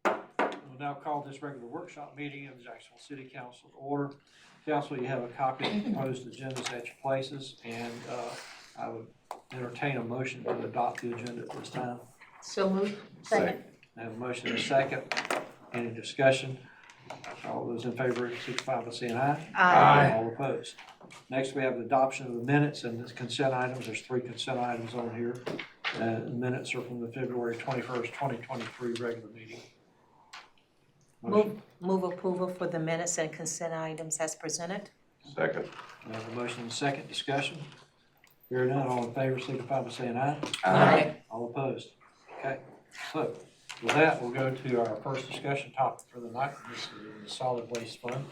We'll now call this regular workshop meeting of the Jacksonville City Council to order. Council, you have a copy of the proposed agendas at your places, and I would entertain a motion to adopt the agenda at this time. So moved. Second. I have a motion and a second. Any discussion? All those in favor signify by saying aye. Aye. All opposed. Next, we have the adoption of the minutes and the consent items. There's 3 consent items on here. The minutes are from the February 21st, 2023 regular meeting. Move approval for the minutes and consent items as presented. Second. We have a motion and a second. Discussion. Hearing none, all in favor signify by saying aye. Aye. All opposed. Okay. So with that, we'll go to our first discussion topic for the night. This is the solid waste fund.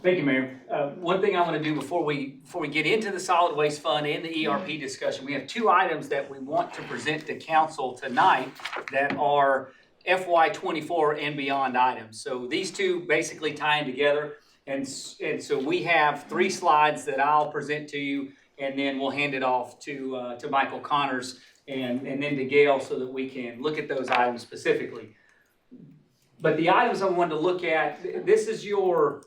Thank you, Mayor. One thing I want to do before we get into the solid waste fund and the ERP discussion, we have 2 items that we want to present to council tonight that are FY24 and beyond items. So these 2 basically tie in together, and so we have 3 slides that I'll present to you, and then we'll hand it off to Michael Connors and then to Gail so that we can look at those items specifically. But the items I wanted to look at, this is your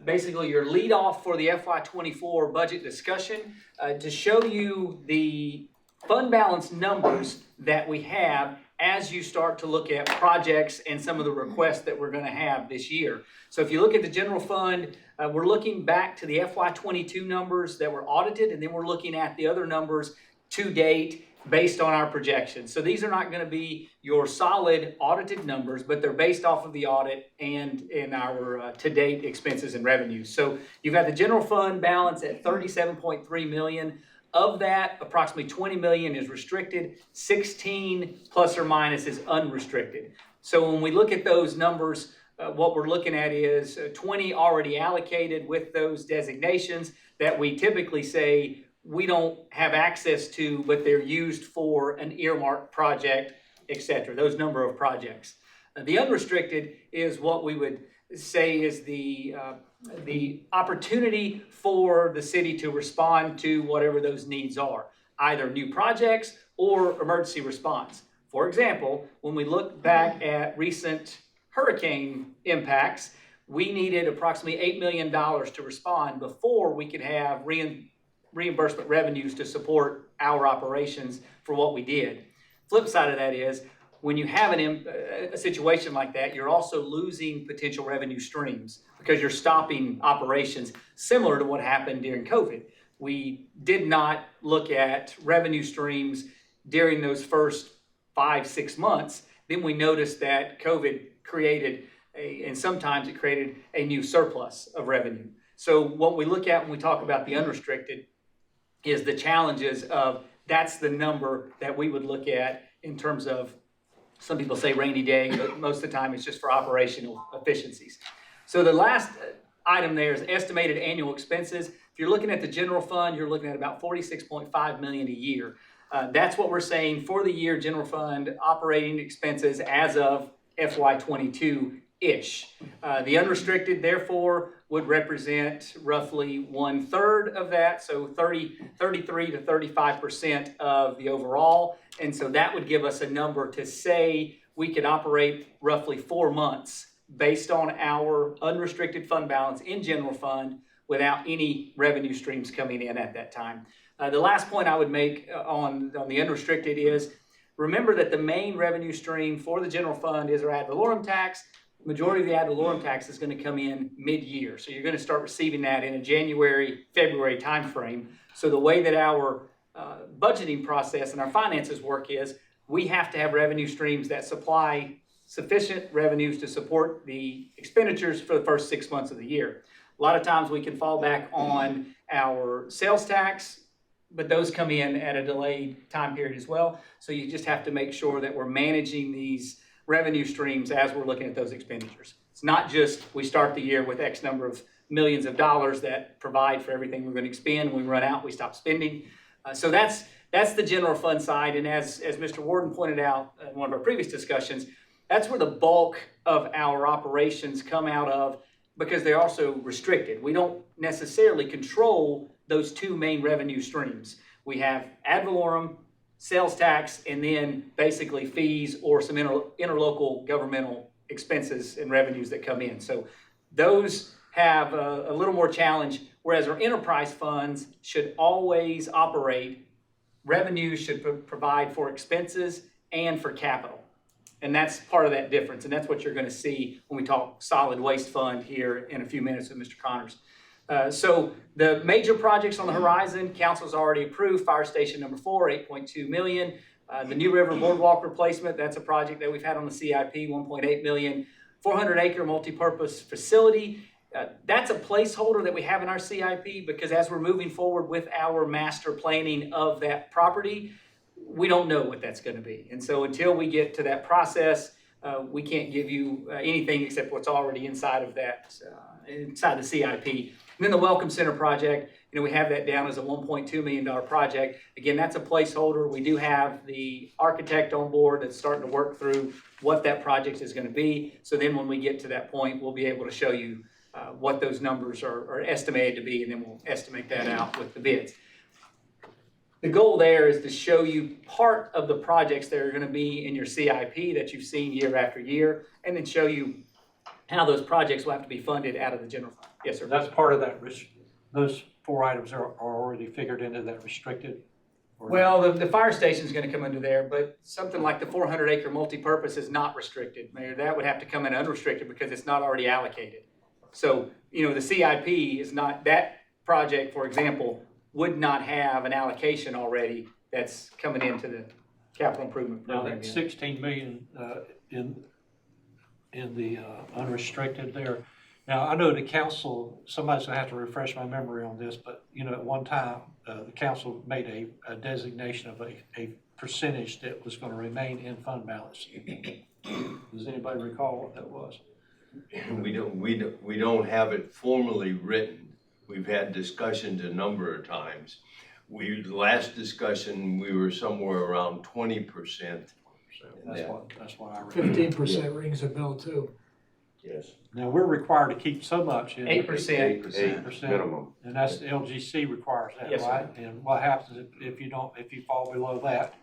basically your lead off for the FY24 budget discussion to show you the fund balance numbers that we have as you start to look at projects and some of the requests that we're going to have this year. So if you look at the general fund, we're looking back to the FY22 numbers that were audited, and then we're looking at the other numbers to date based on our projections. So these are not going to be your solid audited numbers, but they're based off of the audit and in our to-date expenses and revenues. So you've got the general fund balance at $37.3 million. Of that, approximately $20 million is restricted, 16 plus or minus is unrestricted. So when we look at those numbers, what we're looking at is 20 already allocated with those designations that we typically say we don't have access to, but they're used for an earmarked project, etc. Those number of projects. The unrestricted is what we would say is the opportunity for the city to respond to whatever those needs are, either new projects or emergency response. For example, when we look back at recent hurricane impacts, we needed approximately $8 million to respond before we could have reimbursement revenues to support our operations for what we did. Flip side of that is, when you have a situation like that, you're also losing potential revenue streams because you're stopping operations, similar to what happened during COVID. We did not look at revenue streams during those first 5-6 months. Then we noticed that COVID created and sometimes it created a new surplus of revenue. So what we look at when we talk about the unrestricted is the challenges of that's the number that we would look at in terms of, some people say rainy day, but most of the time it's just for operational efficiencies. So the last item there is estimated annual expenses. If you're looking at the general fund, you're looking at about $46.5 million a year. That's what we're saying for the year general fund operating expenses as of FY22-ish. The unrestricted, therefore, would represent roughly 1/3 of that, so 33 to 35% of the overall. And so that would give us a number to say we could operate roughly 4 months based on our unrestricted fund balance in general fund without any revenue streams coming in at that time. The last point I would make on the unrestricted is, remember that the main revenue stream for the general fund is our ad valorem tax. The majority of the ad valorem tax is going to come in mid-year. So you're going to start receiving that in a January, February timeframe. So the way that our budgeting process and our finances work is we have to have revenue streams that supply sufficient revenues to support the expenditures for the first 6 months of the year. A lot of times we can fall back on our sales tax, but those come in at a delayed time period as well. So you just have to make sure that we're managing these revenue streams as we're looking at those expenditures. It's not just we start the year with X number of millions of dollars that provide for everything we're going to expend. When we run out, we stop spending. So that's the general fund side. And as Mr. Warden pointed out in one of our previous discussions, that's where the bulk of our operations come out of because they're also restricted. We don't necessarily control those two main revenue streams. We have ad valorem, sales tax, and then basically fees or some interlocal governmental expenses and revenues that come in. So those have a little more challenge, whereas our enterprise funds should always operate. Revenues should provide for expenses and for capital. And that's part of that difference. And that's what you're going to see when we talk solid waste fund here in a few minutes with Mr. Connors. So the major projects on the horizon, council's already approved. Fire station number 4, $8.2 million. The New River Boardwalk replacement, that's a project that we've had on the CIP, $1.8 million. 400-acre multi-purpose facility. That's a placeholder that we have in our CIP because as we're moving forward with our master planning of that property, we don't know what that's going to be. And so until we get to that process, we can't give you anything except what's already inside of that, inside the CIP. And then the Welcome Center project, we have that down as a $1.2 million project. Again, that's a placeholder. We do have the architect on board that's starting to work through what that project is going to be. So then when we get to that point, we'll be able to show you what those numbers are estimated to be, and then we'll estimate that out with the bids. The goal there is to show you part of the projects that are going to be in your CIP that you've seen year after year, and then show you how those projects will have to be funded out of the general fund. Yes, sir. That's part of that, those 4 items are already figured into that restricted? Well, the fire station is going to come under there, but something like the 400-acre multi-purpose is not restricted, Mayor. That would have to come in unrestricted because it's not already allocated. So, the CIP is not, that project, for example, would not have an allocation already that's coming into the capital improvement Now program. that 16 million in the unrestricted there. Now I know the council, somebody's gonna have to refresh my memory on this, but at one time the council made a designation of a percentage that was going to remain in fund balance. Does anybody recall what that was? We don't have it formally written. We've had discussions a number of times. Last discussion, we were somewhere around 20%. That's what I read. 15% rings a bell too. Yes. Now, we're required to keep so much in. 8%. 8% minimum. And that's, the LGC requires that, Yes, sir. right? And what happens if you fall below that,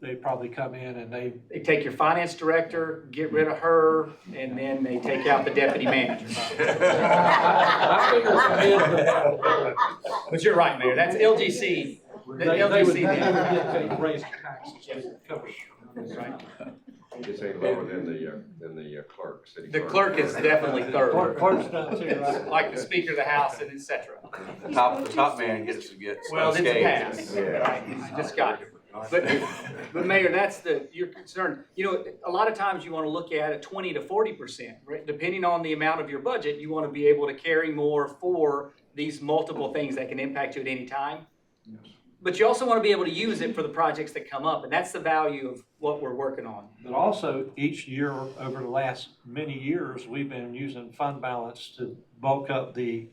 they probably come in and they take your finance director, get rid of her, and then they take out the deputy manager. I figured But you're right, Mayor. That's LGC. The they would LGC. get raise taxes to cover. Right. It's lower than the clerk, city The clerk. clerk is definitely third, Clerk's done too, right? like the Speaker of the House and et cetera. The top man gets Well, it's a unscathed. pass. Yeah. Right. It's just got it. But Mayor, that's your concern. A lot of times you want to look at 20 to 40%, right? Depending on the amount of your budget, you want to be able to carry more for these multiple things that can impact you at any time. But you also want to be able to use it for the projects that come up, and that's the value of what we're working on. But also, each year over the last many years, we've been using fund balance to bulk up the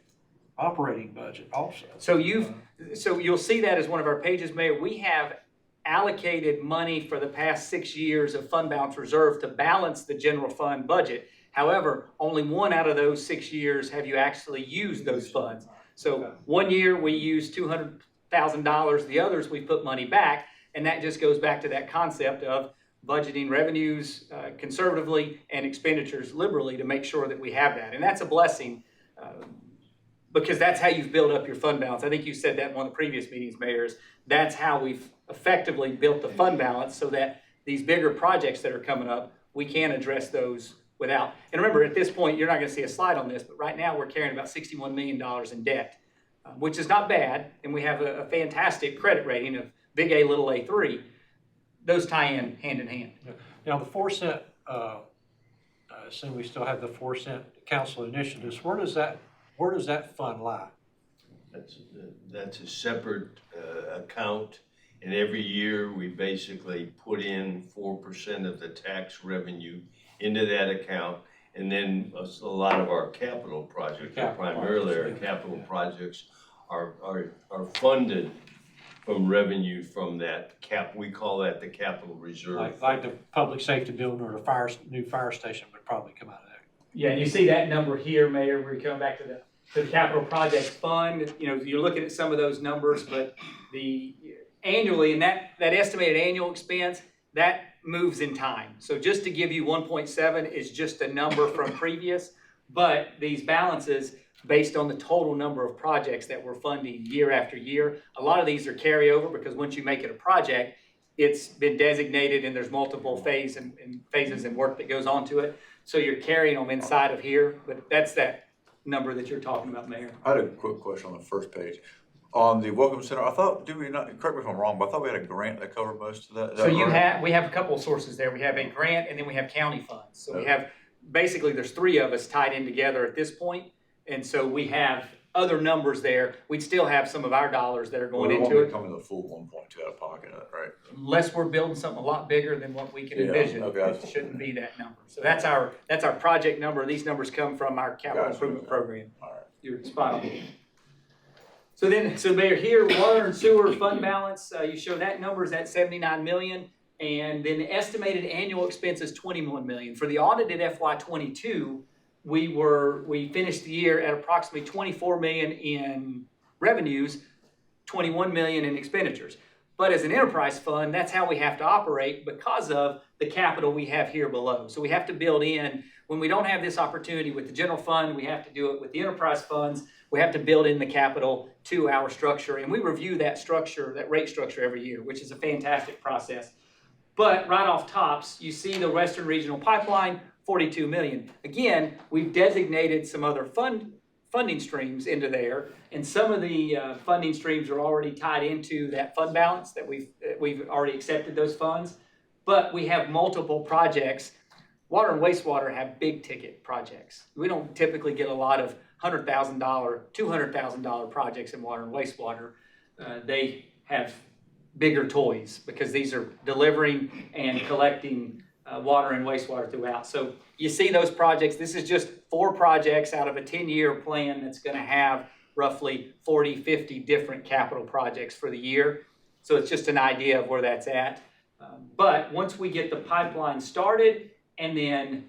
operating budget also. So you'll see that as one of our pages, Mayor. We have allocated money for the past 6 years of fund balance reserve to balance the general fund budget. However, only 1 out of those 6 years have you actually used those funds. So 1 year we used $200,000, the others we put money back, and that just goes back to that concept of budgeting revenues conservatively and expenditures liberally to make sure that we have that. And that's a blessing because that's how you've built up your fund balance. I think you said that in one of the previous meetings, Mayors. That's how we've effectively built the fund balance so that these bigger projects that are coming up, we can address those without. And remember, at this point, you're not going to see a slide on this, but right now we're carrying about $61 million in debt, which is not bad. And we have a fantastic credit rating of big A, little a3. Those tie in hand in hand. Now, the 4 cent, I assume we still have the 4 cent council initiatives. Where does that fund lie? That's a separate account, and every year we basically put in 4% of the tax revenue into that account, and then a lot of our capital projects, primarily our capital projects, are funded from revenue from that we call that the capital reserve. Like the public safety building or the new fire station would probably come out of that. Yeah, and you see that number here, Mayor, where you come back to the capital projects fund. You know, you're looking at some of those numbers, but the annually, and that estimated annual expense, that moves in time. So just to give you 1.7 is just a number from previous, but these balances based on the total number of projects that we're funding year after year. A lot of these are carryover because once you make it a project, it's been designated and there's multiple phases and work that goes on to it. So you're carrying them inside of here, but that's that number that you're talking about, Mayor. I had a quick question on the first page. On the Welcome Center, I thought, correct me if I'm wrong, but I thought we had a grant that covered most of that. So we have a couple of sources there. We have a grant and then we have county funds. So we have, basically there's three of us tied in together at this point. And so we have other numbers there. We'd still have some of our dollars that are going into it. Coming to the full 1.2 out of pocket, right? Unless we're building something a lot bigger than what we can envision. Okay. It shouldn't be that number. So that's our project number. These numbers come from our capital improvement program. All right. You're spot on. So Mayor, here, water and sewer fund balance, you show that number is at 79 million. And then the estimated annual expense is 21 million. For the audited FY22, we finished the year at approximately 24 million in revenues, 21 million in expenditures. But as an enterprise fund, that's how we have to operate because of the capital we have here below. So we have to build in, when we don't have this opportunity with the general fund, we have to do it with the enterprise funds. We have to build in the capital to our structure. And we review that structure, that rate structure every year, which is a fantastic process. But right off tops, you see the Western Regional Pipeline, 42 million. Again, we've designated some other funding streams into there, and some of the funding streams are already tied into that fund balance that we've already accepted those funds. But we have multiple projects. Water and wastewater have big ticket projects. We don't typically get a lot of $100,000, $200,000 projects in water and wastewater. They have bigger toys because these are delivering and collecting water and wastewater throughout. So you see those projects. This is just 4 projects out of a 10-year plan that's going to have roughly 40, 50 different capital projects for the year. So it's just an idea of where that's at. But once we get the pipeline started and then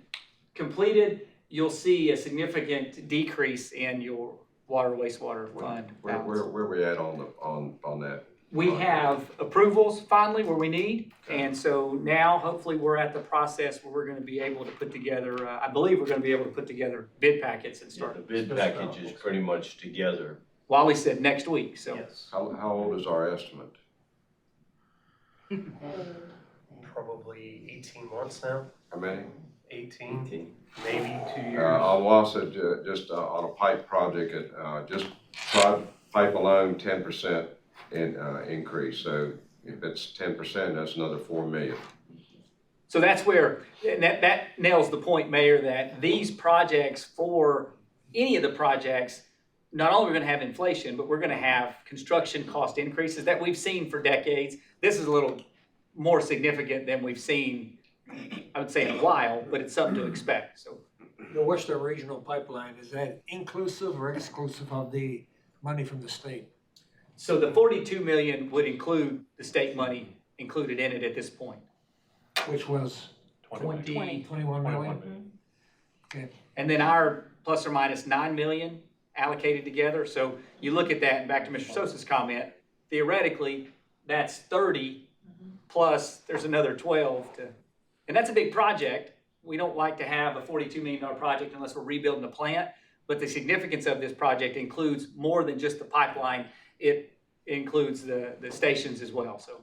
completed, you'll see a significant decrease in your water wastewater fund balance. Where we at on that? We have approvals finally where we need, and so now hopefully we're at the process where we're going to be able to put together, I believe we're going to be able to put together bid packets and start. The bid package is pretty much together. Wally said next week, so. Yes. How old is our estimate? Probably 18 months now. How many? 18, maybe 2 years. I'll also just on a pipe project, just pipe alone, 10% increase. So if it's 10%, that's another 4 million. So that's where, and that nails the point, Mayor, that these projects, for any of the projects, not only are we going to have inflation, but we're going to have construction cost increases that we've seen for decades. This is a little more significant than we've seen, I would say, in a while, but it's something to expect. So The Western Regional Pipeline, is that inclusive or exclusive of the money from the state? So the 42 million would include the state money included in it at this point. Which was 20. 21 million? Okay. And then our plus or minus 9 million allocated together. So you look at that, and back to Mr. Sosa's comment, theoretically, that's 30 plus there's another 12 and that's a big project. We don't like to have a $42 million project unless we're rebuilding the plant, but the significance of this project includes more than just the pipeline. It includes the stations as well, so.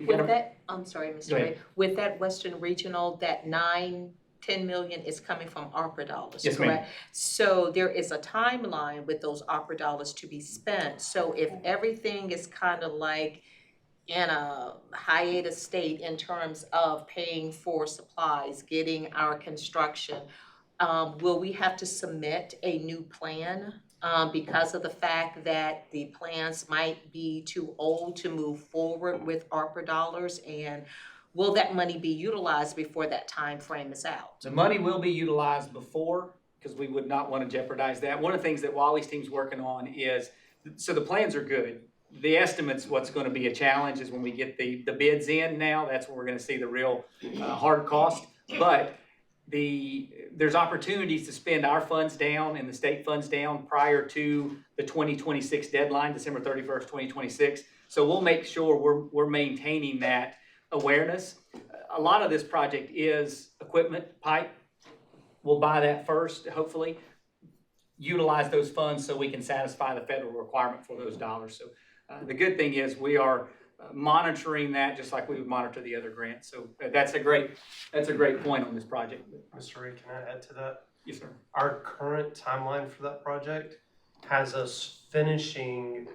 With that, I'm sorry, Go Mr. ahead. Ray, with that Western Regional, that 10 million is coming from ARPA dollars, Yes, ma'am. correct? So there is a timeline with those ARPA dollars to be spent. So if everything is kind of like in a hiatus state in terms of paying for supplies, getting our construction, will we have to submit a new plan because of the fact that the plans might be too old to move forward with ARPA dollars? And will that money be utilized before that time frame is out? The money will be utilized before, because we would not want to jeopardize that. One of the things that Wally's team's working on is, so the plans are good. The estimates, what's going to be a challenge is when we get the bids in now, that's when we're going to see the real hard cost. But there's opportunities to spend our funds down and the state funds down prior to the 2026 deadline, December 31st, 2026. So we'll make sure we're maintaining that awareness. A lot of this project is equipment, pipe. We'll buy that first, hopefully, utilize those funds so we can satisfy the federal requirement for those dollars. So the good thing is we are monitoring that just like we would monitor the other grants. So that's a great point on this project. Mr. Ray, can I add to that? Yes, sir. Our current timeline for that project has us finishing,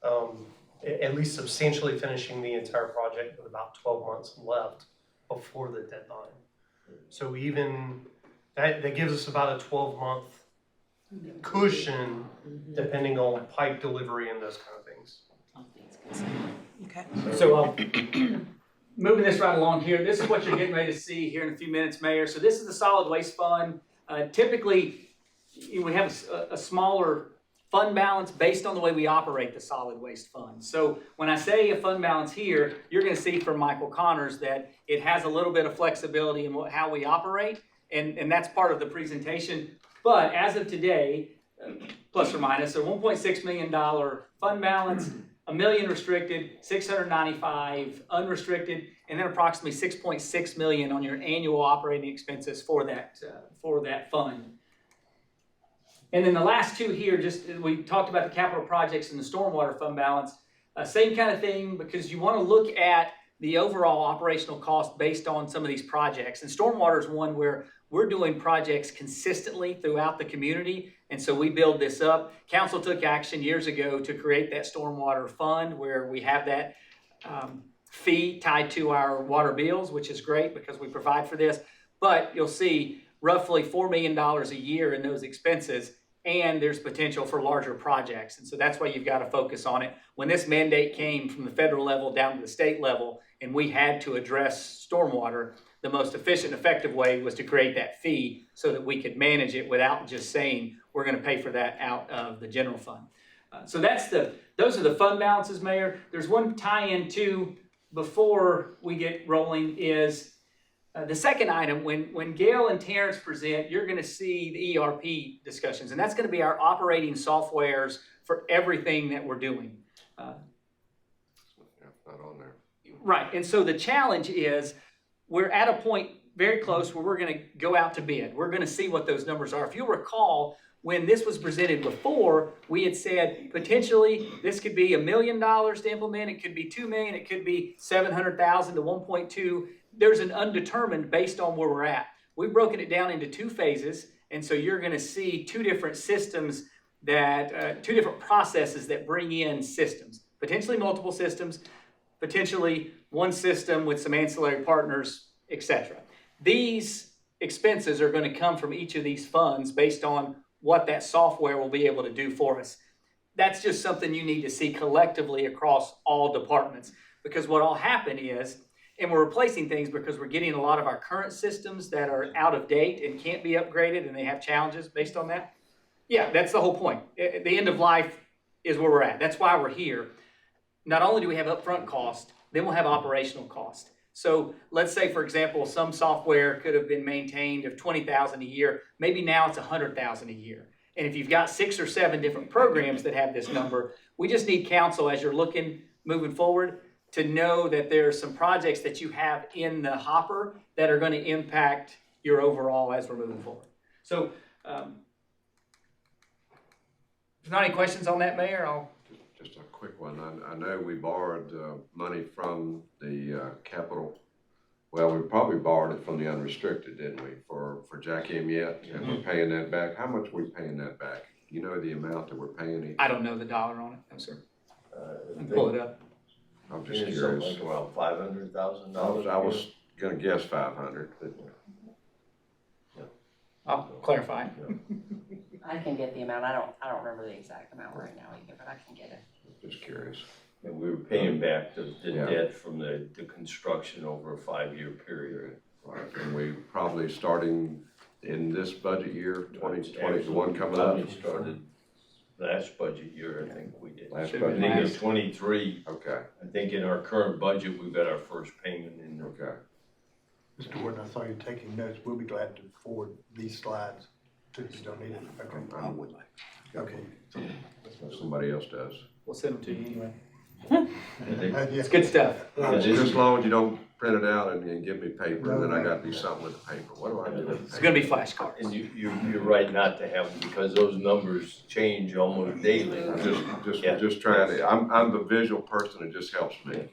at least substantially finishing the entire project with about 12 months left before the deadline. So even, that gives us about a 12-month cushion depending on pipe delivery and those kind of things. Okay. So moving this right along here, this is what you're getting ready to see here in a few minutes, Mayor. So this is the solid waste fund. Typically, we have a smaller fund balance based on the way we operate the solid waste fund. So when I say a fund balance here, you're going to see from Michael Connors that it has a little bit of flexibility in how we operate, and that's part of the presentation. But as of today, plus or minus, a $1.6 million fund balance, $1 million restricted, 695 unrestricted, and then approximately 6.6 million on your annual operating expenses for that fund. And then the last two here, we talked about the capital projects and the stormwater fund balance. Same kind of thing, because you want to look at the overall operational cost based on some of these projects. And stormwater is one where we're doing projects consistently throughout the community, and so we build this up. Council took action years ago to create that stormwater fund where we have that fee tied to our water bills, which is great because we provide for this. But you'll see roughly $4 million a year in those expenses, and there's potential for larger projects. And so that's why you've got to focus on it. When this mandate came from the federal level down to the state level, and we had to address stormwater, the most efficient, effective way was to create that fee so that we could manage it without just saying we're going to pay for that out of the general fund. So those are the fund balances, Mayor. There's one tie-in too before we get rolling is the second item. When Gail and Terrence present, you're going to see the ERP discussions, and that's going to be our operating softwares for everything that we're doing. Yeah, not on there. Right, and so the challenge is we're at a point very close where we're going to go out to bid. We're going to see what those numbers are. If you'll recall, when this was presented before, we had said potentially this could be $1 million to implement. It could be $2 million. It could be $700,000 to 1.2. There's an undetermined based on where we're at. We've broken it down into two phases, and so you're going to see two different systems two different processes that bring in systems, potentially multiple systems, potentially one system with some ancillary partners, etc. These expenses are going to come from each of these funds based on what that software will be able to do for us. That's just something you need to see collectively across all departments, because what will happen is, and we're replacing things because we're getting a lot of our current systems that are out of date and can't be upgraded, and they have challenges based on that. Yeah, that's the whole point. The end of life is where we're at. That's why we're here. Not only do we have upfront cost, then we'll have operational cost. So let's say, for example, some software could have been maintained of $20,000 a year. Maybe now it's $100,000 a year. And if you've got 6 or 7 different programs that have this number, we just need counsel as you're moving forward to know that there are some projects that you have in the hopper that are going to impact your overall as we're moving forward. So, if there's not any questions on that, Mayor, Just a quick one. I know we borrowed money from the capital. Well, we probably borrowed it from the unrestricted, didn't we, for Jack M yet? And we're paying that back. How much are we paying that back? You know the amount that we're paying each? I don't know the dollar on it. No, sir. I can pull it up. I'm just Something curious. like around $500,000. I was gonna guess 500, but I'll clarify. I can get the amount. I don't remember the exact amount right now either, but I can get it. just curious. And we were paying back the Yeah. debt from the construction over a 5-year period. Right, and we probably starting in this budget year, 2020, the one coming up? Probably started last budget year, I think we did. Last I budget think year. it's 23. Okay, I think in our current budget, we've got our first payment in there. okay. Mr. Warden, I saw you taking notes. We'll be glad to forward these slides to you. Don't need it. Okay. I would like. Okay. Somebody else does. We'll send them to you anyway. Yeah. It's good stuff. Just as long as you don't print it out and give me paper, then I gotta do something with the paper. What do I do with the It's paper? gonna be flashcards. And you're right not to have them because those numbers change almost daily. Yeah. Just trying to, I'm the visual person, it just helps me.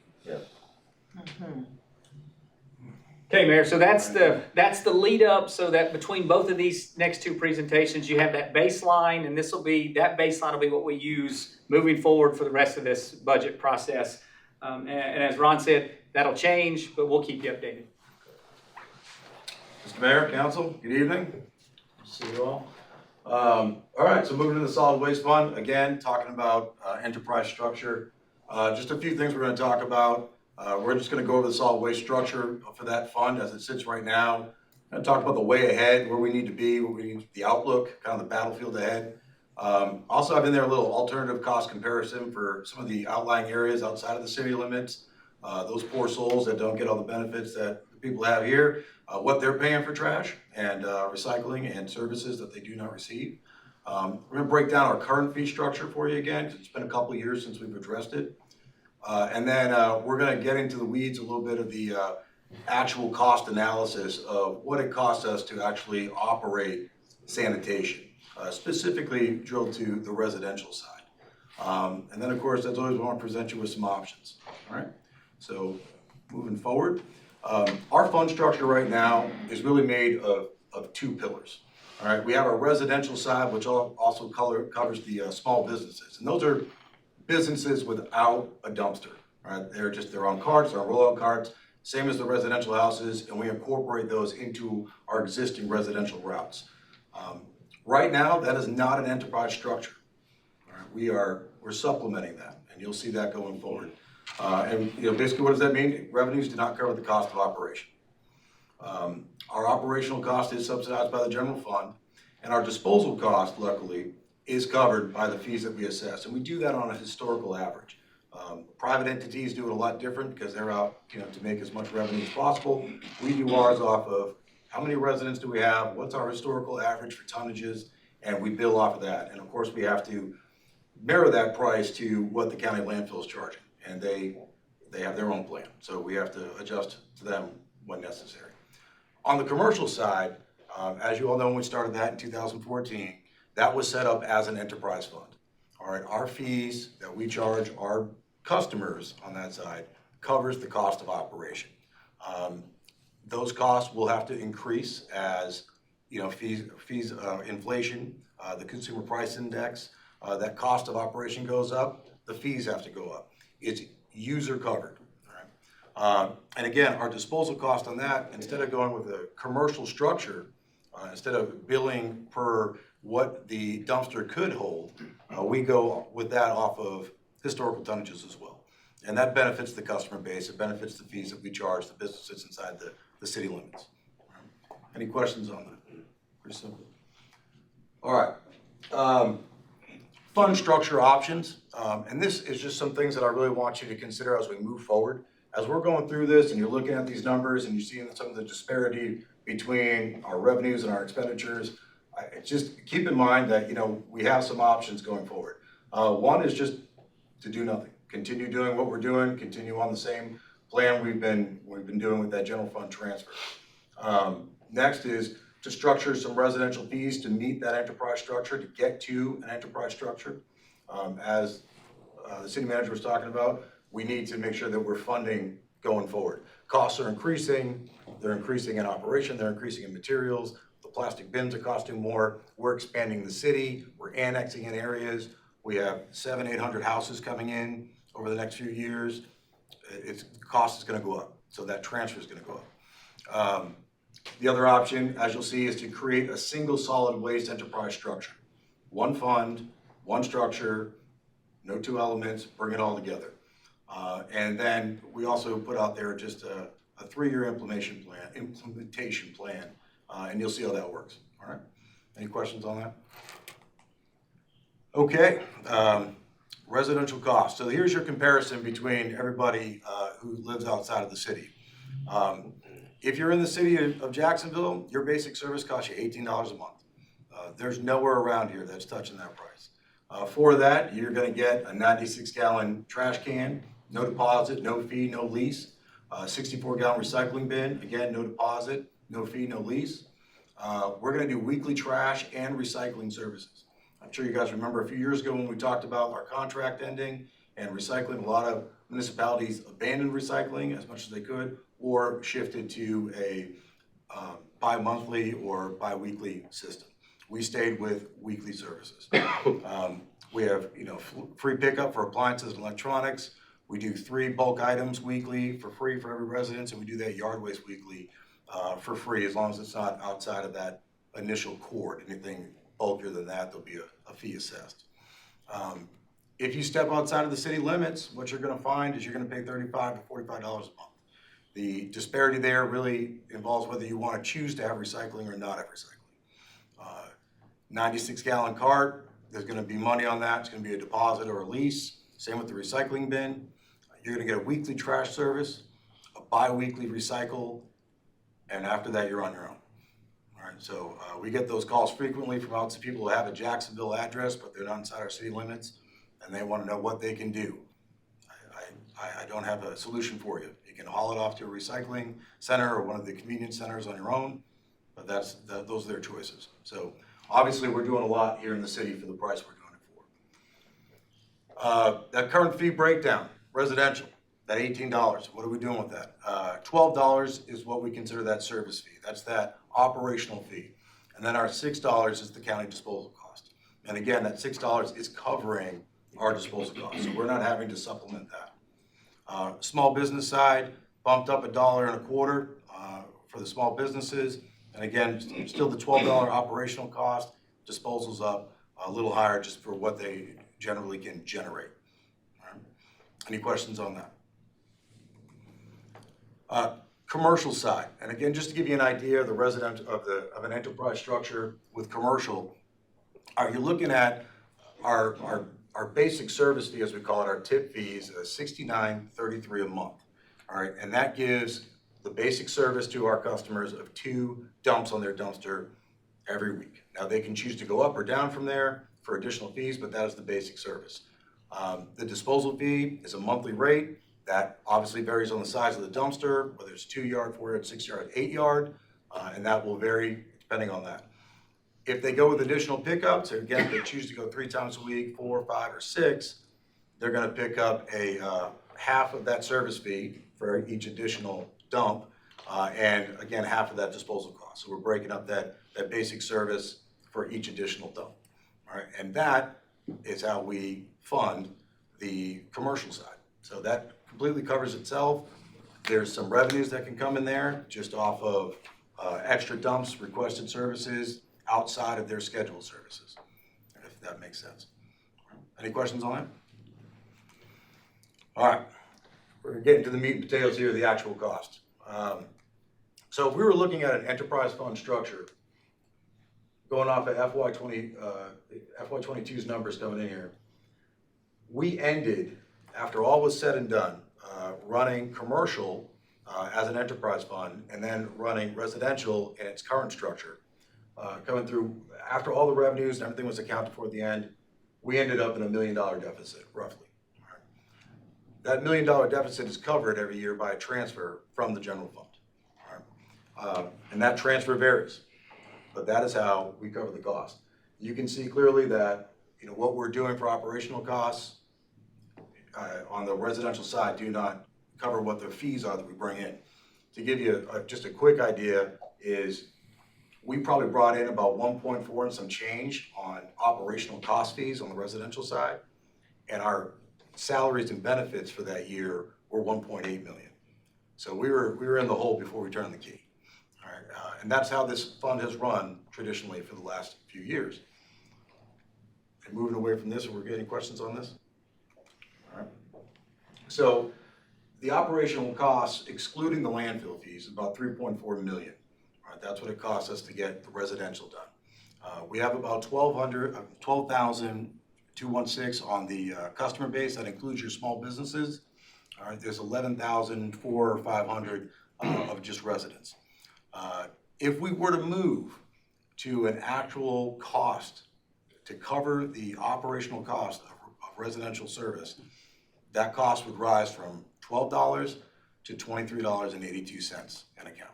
Okay, Mayor, so that's the lead up, so that between both of these next two presentations, you have that baseline, and that baseline will be what we use moving forward for the rest of this budget process. And as Ron said, that'll change, but we'll keep you updated. Mr. Mayor, Council, good evening. See you all. All right, so moving to the solid waste fund, again, talking about enterprise structure. Just a few things we're gonna talk about. We're just gonna go over the solid waste structure for that fund as it sits right now. And talk about the way ahead, where we need to be, the outlook, kind of the battlefield ahead. Also, I've in there a little alternative cost comparison for some of the outlying areas outside of the city limits. Those poor souls that don't get all the benefits that the people have here, what they're paying for trash and recycling and services that they do not receive. We're gonna break down our current fee structure for you again, because it's been a couple of years since we've addressed it. And then we're gonna get into the weeds a little bit of the actual cost analysis of what it costs us to actually operate sanitation, specifically drilled to the residential side. And then, of course, as always, we want to present you with some options, all right? So moving forward, our fund structure right now is really made of two pillars, all right? We have our residential side, which also covers the small businesses. And those are businesses without a dumpster, all right? They're on carts, they're on rollout carts, same as the residential houses, and we incorporate those into our existing residential routes. Right now, that is not an enterprise structure. All right, we're supplementing that, and you'll see that going forward. And basically, what does that mean? Revenues do not cover the cost of operation. Our operational cost is subsidized by the general fund, and our disposal cost, luckily, is covered by the fees that we assess, and we do that on a historical average. Private entities do it a lot different because they're out, to make as much revenue as possible. We do ours off of how many residents do we have, what's our historical average for tonnages, and we bill off of that. And of course, we have to mirror that price to what the county landfill is charging, and they have their own plan, so we have to adjust to them when necessary. On the commercial side, as you all know, when we started that in 2014, that was set up as an enterprise fund. All right, our fees that we charge our customers on that side covers the cost of operation. Those costs will have to increase as fees, inflation, the consumer price index, that cost of operation goes up, the fees have to go up. It's user covered. All right? And again, our disposal cost on that, instead of going with a commercial structure, instead of billing per what the dumpster could hold, we go with that off of historical tonnages as well. And that benefits the customer base, it benefits the fees that we charge the businesses inside the city limits. Any questions on that? Pretty simple. All right. Fund structure options. And this is just some things that I really want you to consider as we move forward. As we're going through this and you're looking at these numbers and you're seeing some of the disparity between our revenues and our expenditures, just keep in mind that, we have some options going forward. One is just to do nothing. Continue doing what we're doing, continue on the same plan we've been doing with that general fund transfer. Next is to structure some residential fees to meet that enterprise structure, to get to an enterprise structure. As the city manager was talking about, we need to make sure that we're funding going forward. Costs are increasing, they're increasing in operation, they're increasing in materials, the plastic bins are costing more, we're expanding the city, we're annexing in areas, we have 700-800 houses coming in over the next few years. Cost is gonna go up, so that transfer is gonna go up. The other option, as you'll see, is to create a single solid waste enterprise structure. One fund, one structure, no two elements, bring it all together. And then we also put out there just a 3-year implementation plan, and you'll see how that works, all right? Any questions on that? Okay, residential costs. So here's your comparison between everybody who lives outside of the city. If you're in the city of Jacksonville, your basic service costs you $18 a month. There's nowhere around here that's touching that price. For that, you're gonna get a 96-gallon trash can, no deposit, no fee, no lease. 64-gallon recycling bin, again, no deposit, no fee, no lease. We're gonna do weekly trash and recycling services. I'm sure you guys remember a few years ago when we talked about our contract ending and recycling. A lot of municipalities abandoned recycling as much as they could or shifted to a bi-monthly or bi-weekly system. We stayed with weekly services. We have, free pickup for appliances and electronics. We do 3 bulk items weekly for free for every resident, and we do that yard waste weekly for free as long as it's not outside of that initial cord. Anything bulkier than that, there'll be a fee assessed. If you step outside of the city limits, what you're gonna find is you're gonna pay $35 to $45 a month. The disparity there really involves whether you wanna choose to have recycling or not have recycling. 96-gallon cart, there's gonna be money on that. It's gonna be a deposit or a lease. Same with the recycling bin. You're gonna get a weekly trash service, a bi-weekly recycle, and after that, you're on your own. All right, so we get those calls frequently from out to people who have a Jacksonville address, but they're not inside our city limits, and they wanna know what they can do. I don't have a solution for you. You can haul it off to a recycling center or one of the convenience centers on your own, but those are their choices. So obviously, we're doing a lot here in the city for the price we're doing it for. That current fee breakdown, residential, that $18, what are we doing with that? $12 is what we consider that service fee. That's that operational fee. And then our $6 is the county disposal cost. And again, that $6 is covering our disposal costs, so we're not having to supplement that. Small business side, bumped up $1.25 for the small businesses. And again, still the $12 operational cost, disposal's up a little higher just for what they generally can generate. All right. Any questions on that? Commercial side, and again, just to give you an idea of the resident of an enterprise structure with commercial, you're looking at our basic service fee, as we call it, our tip fees, $69.33 a month. All right, and that gives the basic service to our customers of 2 dumps on their dumpster every week. Now, they can choose to go up or down from there for additional fees, but that is the basic service. The disposal fee is a monthly rate. That obviously varies on the size of the dumpster, whether it's 2-yard, 4-yard, 6-yard, 8-yard, and that will vary depending on that. If they go with additional pickups, again, if they choose to go 3 times a week, 4, 5, or 6, they're gonna pick up a half of that service fee for each additional dump, and again, half of that disposal cost. So we're breaking up that basic service for each additional dump. All right, and that is how we fund the commercial side. So that completely covers itself. There's some revenues that can come in there just off of extra dumps, requested services outside of their scheduled services, if that makes sense. Any questions on that? All right, we're getting to the meat and potatoes here, the actual cost. So if we were looking at an enterprise fund structure, going off of FY22's numbers coming in here, we ended, after all was said and done, running commercial as an enterprise fund and then running residential in its current structure. Coming through, after all the revenues and everything was accounted for at the end, we ended up in $1 million deficit, roughly. That $1 million deficit is covered every year by a transfer from the general fund. And that transfer varies, but that is how we cover the cost. You can see clearly that what we're doing for operational costs on the residential side do not cover what the fees are that we bring in. To give you just a quick idea is we probably brought in about 1.4 and some change on operational cost fees on the residential side, and our salaries and benefits for that year were 1.8 million. So we were in the hole before we turned the key. All right, and that's how this fund has run traditionally for the last few years. And moving away from this, are we getting questions on this? All right. So the operational costs, excluding the landfill fees, is about 3.4 million. All right, that's what it costs us to get the residential done. We have about 12,216 on the customer base. That includes your small businesses. All right, there's 11,400 or 500 of just residents. If we were to move to an actual cost to cover the operational cost of residential service, that cost would rise from $12 to $23.82 an account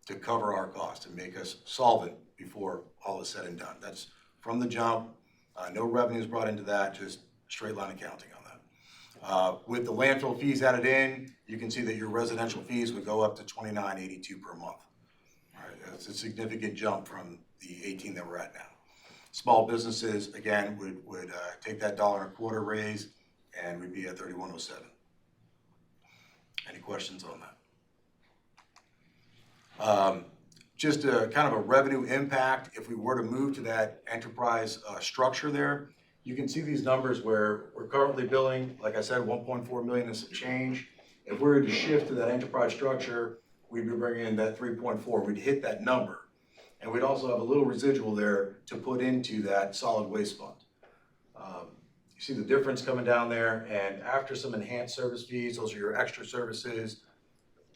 to cover our cost and make us solvent before all is said and done. That's from the jump, no revenues brought into that, just straight line accounting on that. With the landfill fees added in, you can see that your residential fees would go up to $29.82 per month. All right, that's a significant jump from the 18 that we're at now. Small businesses, again, would take that $1.25 raise and we'd be at $31.07. Any questions on that? Just a kind of a revenue impact, if we were to move to that enterprise structure there, you can see these numbers where we're currently billing, like I said, 1.4 million and some change. If we were to shift to that enterprise structure, we'd be bringing in that 3.4, we'd hit that number. And we'd also have a little residual there to put into that solid waste fund. You see the difference coming down there, and after some enhanced service fees, those are your extra services,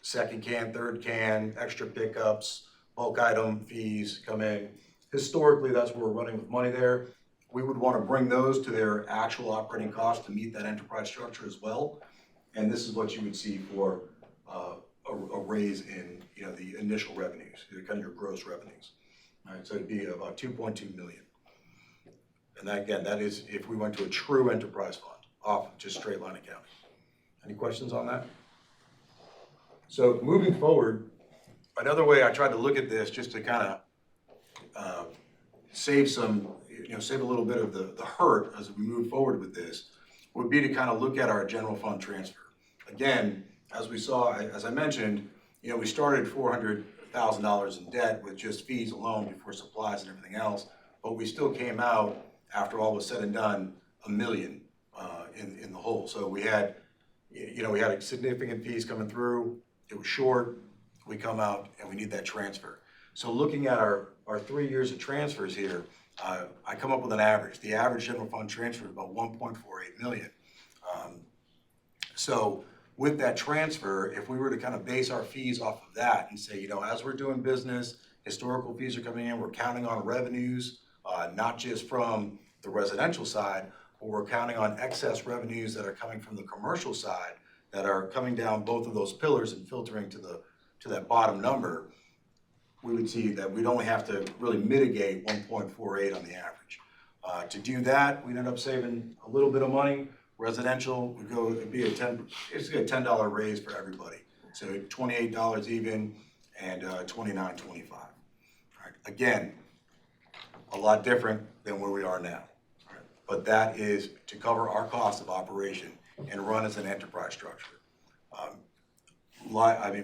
second can, third can, extra pickups, bulk item fees come in. Historically, that's where we're running with money there. We would want to bring those to their actual operating costs to meet that enterprise structure as well. And this is what you would see for a raise in the initial revenues, kind of your gross revenues. All right, so it'd be about 2.2 million. And that, again, that is if we went to a true enterprise fund off just straight line accounting. Any questions on that? So moving forward, another way I tried to look at this just to kind of save some, save a little bit of the hurt as we move forward with this, would be to kind of look at our general fund transfer. Again, as we saw, as I mentioned, we started $400,000 in debt with just fees alone before supplies and everything else, but we still came out, after all was said and done, $1 million in the hole. So we had, we had significant fees coming through, it was short, we come out and we need that transfer. So looking at our 3 years of transfers here, I come up with an average. The average general fund transfer is about 1.48 million. So with that transfer, if we were to kind of base our fees off of that and say, as we're doing business, historical fees are coming in, we're counting on revenues, not just from the residential side, but we're counting on excess revenues that are coming from the commercial side that are coming down both of those pillars and filtering to that bottom number, we would see that we'd only have to really mitigate 1.48 on the average. To do that, we'd end up saving a little bit of money. Residential would go, it'd be it's a $10 raise for everybody. So $28 even and $29.25. Right. Again, a lot different than where we are now. Right. But that is to cover our cost of operation and run as an enterprise structure.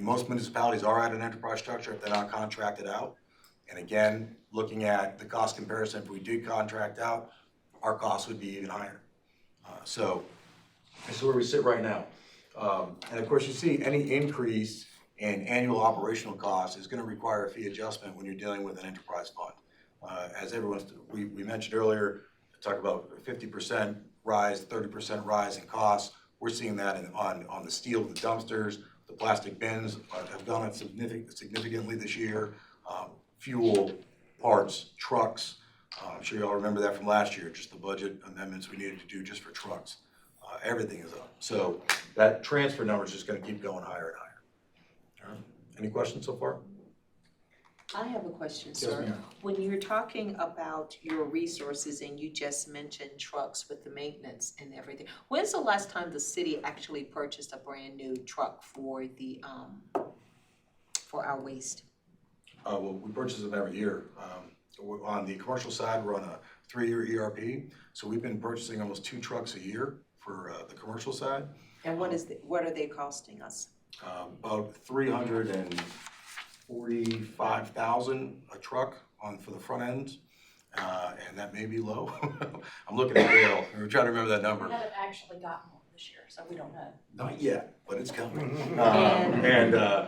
Most municipalities are at an enterprise structure if they're not contracted out. And again, looking at the cost comparison, if we did contract out, our costs would be even higher. So this is where we sit right now. And of course, you see any increase in annual operational costs is going to require a fee adjustment when you're dealing with an enterprise fund. As we mentioned earlier, talk about 50% rise, 30% rise in costs. We're seeing that on the steel, the dumpsters, the plastic bins have gone up significantly this year. Fuel, parts, trucks. I'm sure you all remember that from last year, just the budget amendments we needed to do just for trucks. Everything is up. So that transfer number is just going to keep going higher and higher. All right. Any questions so far? I have a question, Yes, sir. ma'am. When you're talking about your resources and you just mentioned trucks with the maintenance and everything, when's the last time the city actually purchased a brand new truck for our waste? Well, we purchase them every year. On the commercial side, we're on a 3-year ERP. So we've been purchasing almost 2 trucks a year for the commercial side. And what are they costing us? About $345,000 a truck for the front end, and that may be low. I'm looking at Dale. We're trying to remember that number. We haven't actually gotten one this year, so we don't know. Not yet, but it's coming.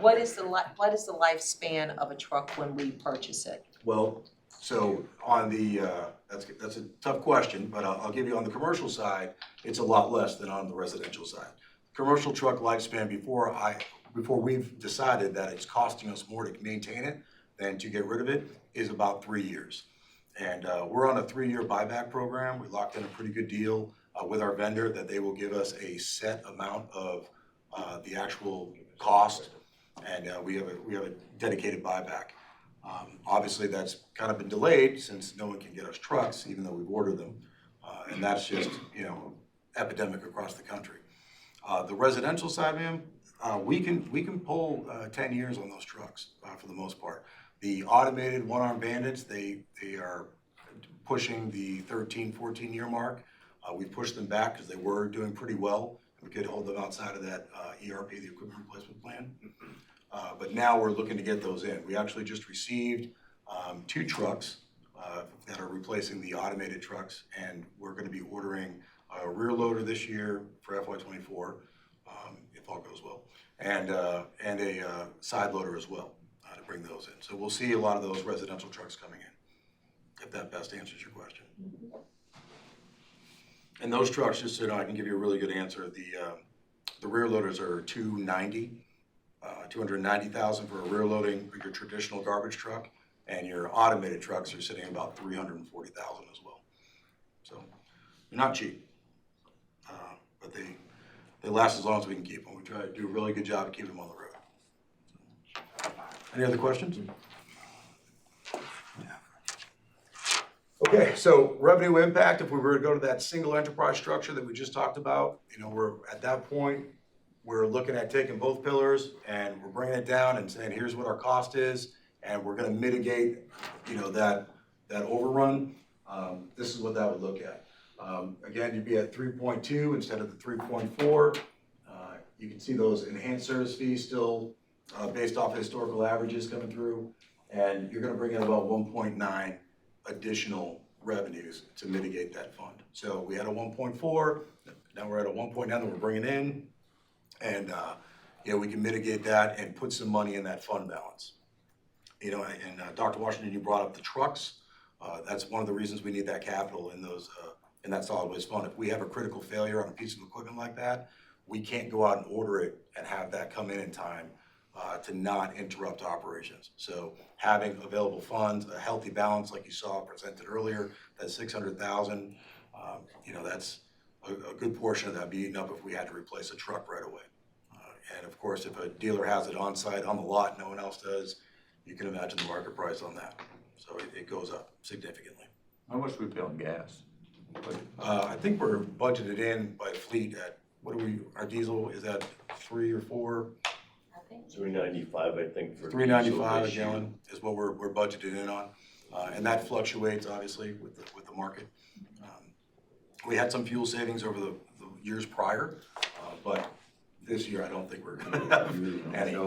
What is the lifespan of a truck when we purchase it? Well, so on the that's a tough question, but I'll give you on the commercial side, it's a lot less than on the residential side. Commercial truck lifespan before before we've decided that it's costing us more to maintain it than to get rid of it, is about 3 years. And we're on a 3-year buyback program. We locked in a pretty good deal with our vendor that they will give us a set amount of the actual cost, and we have a dedicated buyback. Obviously, that's kind of been delayed since no one can get us trucks, even though we've ordered them, and that's just, you know, epidemic across the country. The residential side, ma'am, we can pull 10 years on those trucks for the most part. The automated one-arm bandits, they are pushing the 13, 14-year mark. We pushed them back because they were doing pretty well. We could hold them outside of that ERP, the equipment replacement plan. But now we're looking to get those in. We actually just received 2 trucks that are replacing the automated trucks, and we're going to be ordering a rear loader this year for FY24, if all goes well, and a side loader as well to bring those in. So we'll see a lot of those residential trucks coming in, if that best answers your question. And those trucks, just so you know, I can give you a really good answer. The rear loaders are $290,000 for a rear loading for your traditional garbage truck, and your automated trucks are sitting about $340,000 as well. So they're not cheap, but they last as long as we can keep them. We try to do a really good job of keeping them on the road. So, any other questions? Okay, so revenue impact, if we were to go to that single enterprise structure that we just talked about, you know, we're at that point, we're looking at taking both pillars and we're bringing it down and saying, here's what our cost is, and we're gonna mitigate, you know, that overrun. This is what that would look at. Again, you'd be at 3.2 instead of the 3.4. You can see those enhanced service fees still based off historical averages coming through, and you're gonna bring in about 1.9 additional revenues to mitigate that fund. So we had a 1.4, now we're at a 1.9 that we're bringing in, and you know, we can mitigate that and put some money in that fund balance. You know, and Dr. Washington, you brought up the trucks. That's one of the reasons we need that capital in those in that solid waste fund. If we have a critical failure on a piece of equipment like that, we can't go out and order it and have that come in time to not interrupt operations. So having available funds, a healthy balance like you saw presented earlier, that 600,000, you know, that's a good portion of that be eaten up if we had to replace a truck right away. And of course, if a dealer has it on site, on the lot, no one else does, you can imagine the market price on that. So it goes up significantly. How much do we pay on gas? I think we're budgeted in by fleet at, what do we, our diesel is at 3 or 4? I think. $3.95, I think, for $3.95 a gallon is what we're budgeted in on, and that fluctuates obviously with the market. We had some fuel savings over the years prior, but this year I don't think we're going to have any.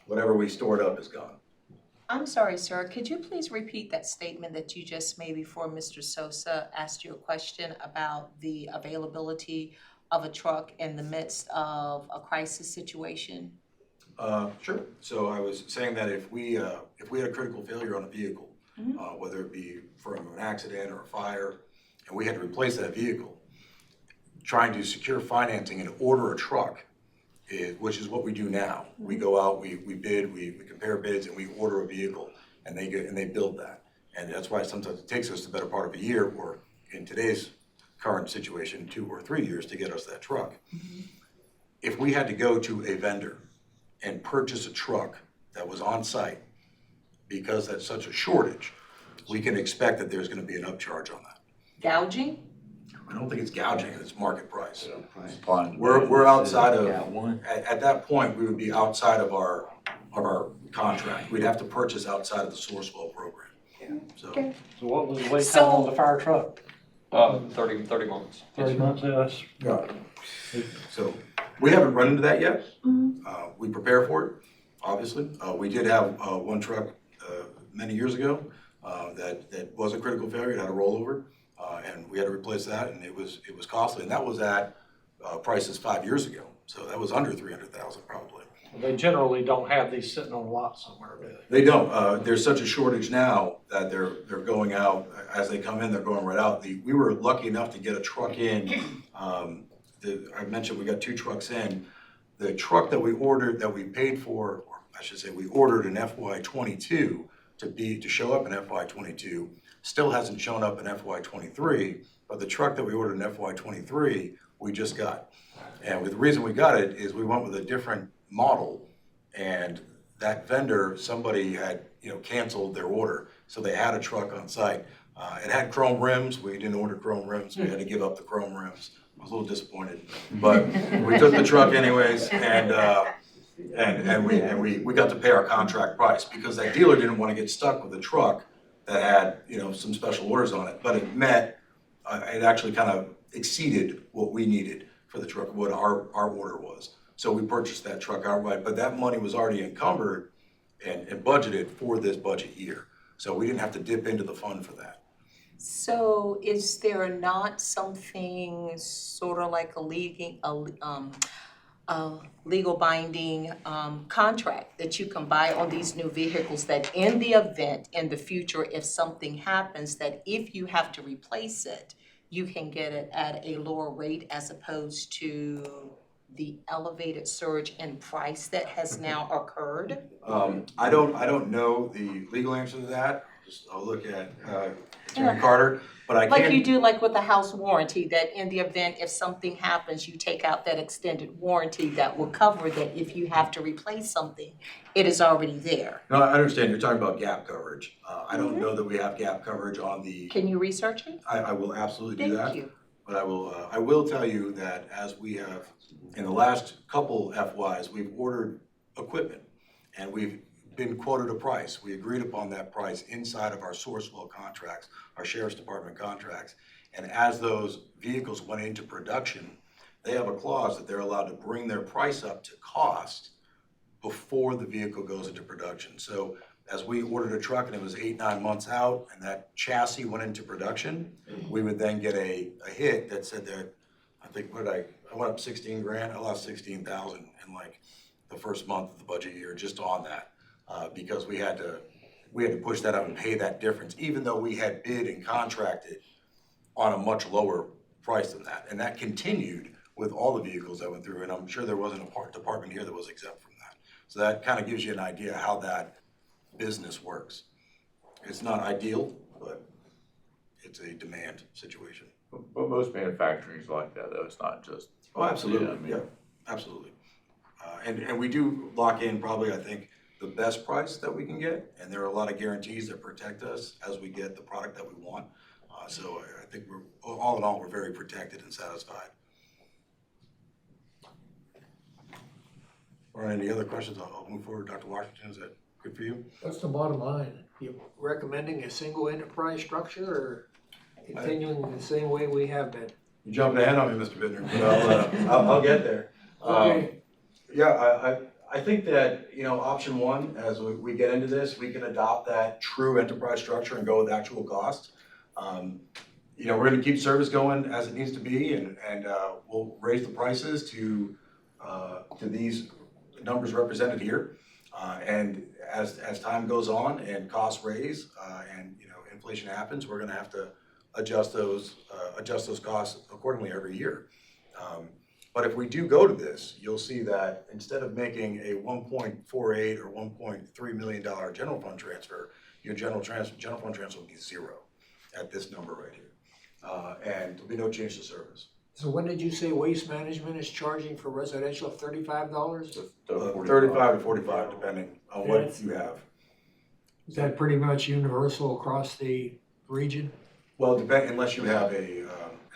Whatever we stored up is gone. I'm sorry, sir, could you please repeat that statement that you just made before Mr. Sosa asked you a question about the availability of a truck in the midst of a crisis situation? Sure. So I was saying that if we had a critical failure on a vehicle, whether it be from an accident or a fire, and we had to replace that vehicle, trying to secure financing and order a truck, which is what we do now. We go out, we bid, we compare bids, and we order a vehicle, and they build that. And that's why sometimes it takes us the better part of a year, or in today's current situation, 2 or 3 years to get us that truck. If we had to go to a vendor and purchase a truck that was on site because that's such a shortage, we can expect that there's going to be an upcharge on that. Gouging? I don't think it's gouging, it's market price. Fine. We're outside of, at that point, we would be outside of our contract. We'd have to purchase outside of the Sourcewell program. So, Okay. So what was the wait time on the fire truck? 30 months. 30 months, yes. yeah. So we haven't run into that yet. We prepare for it, obviously. We did have one truck many years ago that was a critical failure. It had a rollover. And we had to replace that, and it was costly, and that was at prices 5 years ago, so that was under $300,000 probably. They generally don't have these sitting on a lot somewhere, do they? They don't. There's such a shortage now that they're going out as they come in. They're going right out. We were lucky enough to get a truck in. I mentioned we got 2 trucks in. the truck that we ordered, that we paid for, or I should say, we ordered in FY '22 to show up in FY '22, still hasn't shown up in FY '23, but the truck that we ordered in FY '23, we just got. And the reason we got it is we went with a different model, and that vendor, somebody had, canceled their order, so they had a truck on site. It had chrome rims. We didn't order chrome rims. We had to give up the chrome rims. I was a little disappointed, but we took the truck anyways, and we got to pay our contract price, because that dealer didn't want to get stuck with a truck that had, some special orders on it, but it actually kind of exceeded what we needed for the truck, what our order was. So we purchased that truck outright, but that money was already encumbered and budgeted for this budget year. So we didn't have to dip into the fund for that. So is there not something sort of like a legal binding contract that you can buy on these new vehicles, that in the event, in the future, if something happens, that if you have to replace it, you can get it at a lower rate as opposed to the elevated surge in price that has now occurred? I don't know the legal answer to that. I'll look at Attorney Carter, but I can. Like you do like with the house warranty, that in the event if something happens, you take out that extended warranty that will cover that if you have to replace something, it is already there. No, I understand. You're talking about gap coverage. I don't know that we have gap coverage on the. Can you research it? I will absolutely do that. Thank you. But I will tell you that as we have, in the last couple FYs, we've ordered equipment, and we've been quoted a price. We agreed upon that price inside of our Sourcewell contracts, our Sheriff's Department contracts. And as those vehicles went into production, they have a clause that they're allowed to bring their price up to cost before the vehicle goes into production. So as we ordered a truck and it was 8-9 months out and that chassis went into production, we would then get a hit that said that, I think, I went up 16 grand, I lost 16,000 in like the first month of the budget year just on that. Because we had to push that up and pay that difference, even though we had bid and contracted on a much lower price than that. And that continued with all the vehicles that went through, and I'm sure there wasn't a department here that was exempt from that. So that kind of gives you an idea how that business works. It's not ideal, but it's a demand situation. But most manufacturing is like that, though. It's not just. Oh, absolutely. Yeah, I mean, Yeah, absolutely. And we do lock in probably, I think, the best price that we can get, and there are a lot of guarantees that protect us as we get the product that we want. So I think we're, all in all, we're very protected and satisfied. Or any other questions? I'll move forward. Dr. Washington, is that good for you? What's the bottom line? You recommending a single enterprise structure or continuing the same way we have been? You're jumping ahead on me, Mr. Bittner, but I'll get there. Okay. Yeah, I think that, option one, as we get into this, we can adopt that true enterprise structure and go with actual cost. We're gonna keep service going as it needs to be, and we'll raise the prices to these numbers represented here. And as time goes on and costs raise, and inflation happens, we're gonna have to adjust those costs accordingly every year. But if we do go to this, you'll see that instead of making a $1.48 or $1.3 million general fund transfer, your general fund transfer will be zero at this number right here. And there'll be no change to service. So when did you say Waste Management is charging for residential $35? 35 to 45, depending on what you have. Is that pretty much universal across the region? Well, unless you have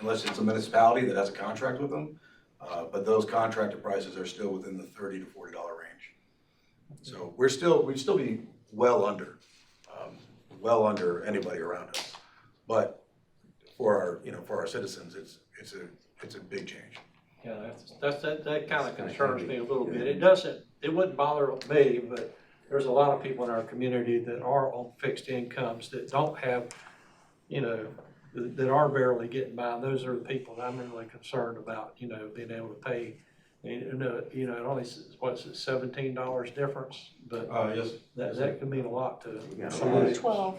unless it's a municipality that has a contract with them. But those contracted prices are still within the $30 to $40 range. So we'd still be well under anybody around us. But for our citizens, it's a big change. Yeah, that kind of concerns me a little bit. It wouldn't bother me, but there's a lot of people in our community that are on fixed incomes that don't have, that are barely getting by, and those are the people that I'm really concerned about, being able to pay. It only, what's it, $17 difference, but Yes. that can mean a lot to. 12.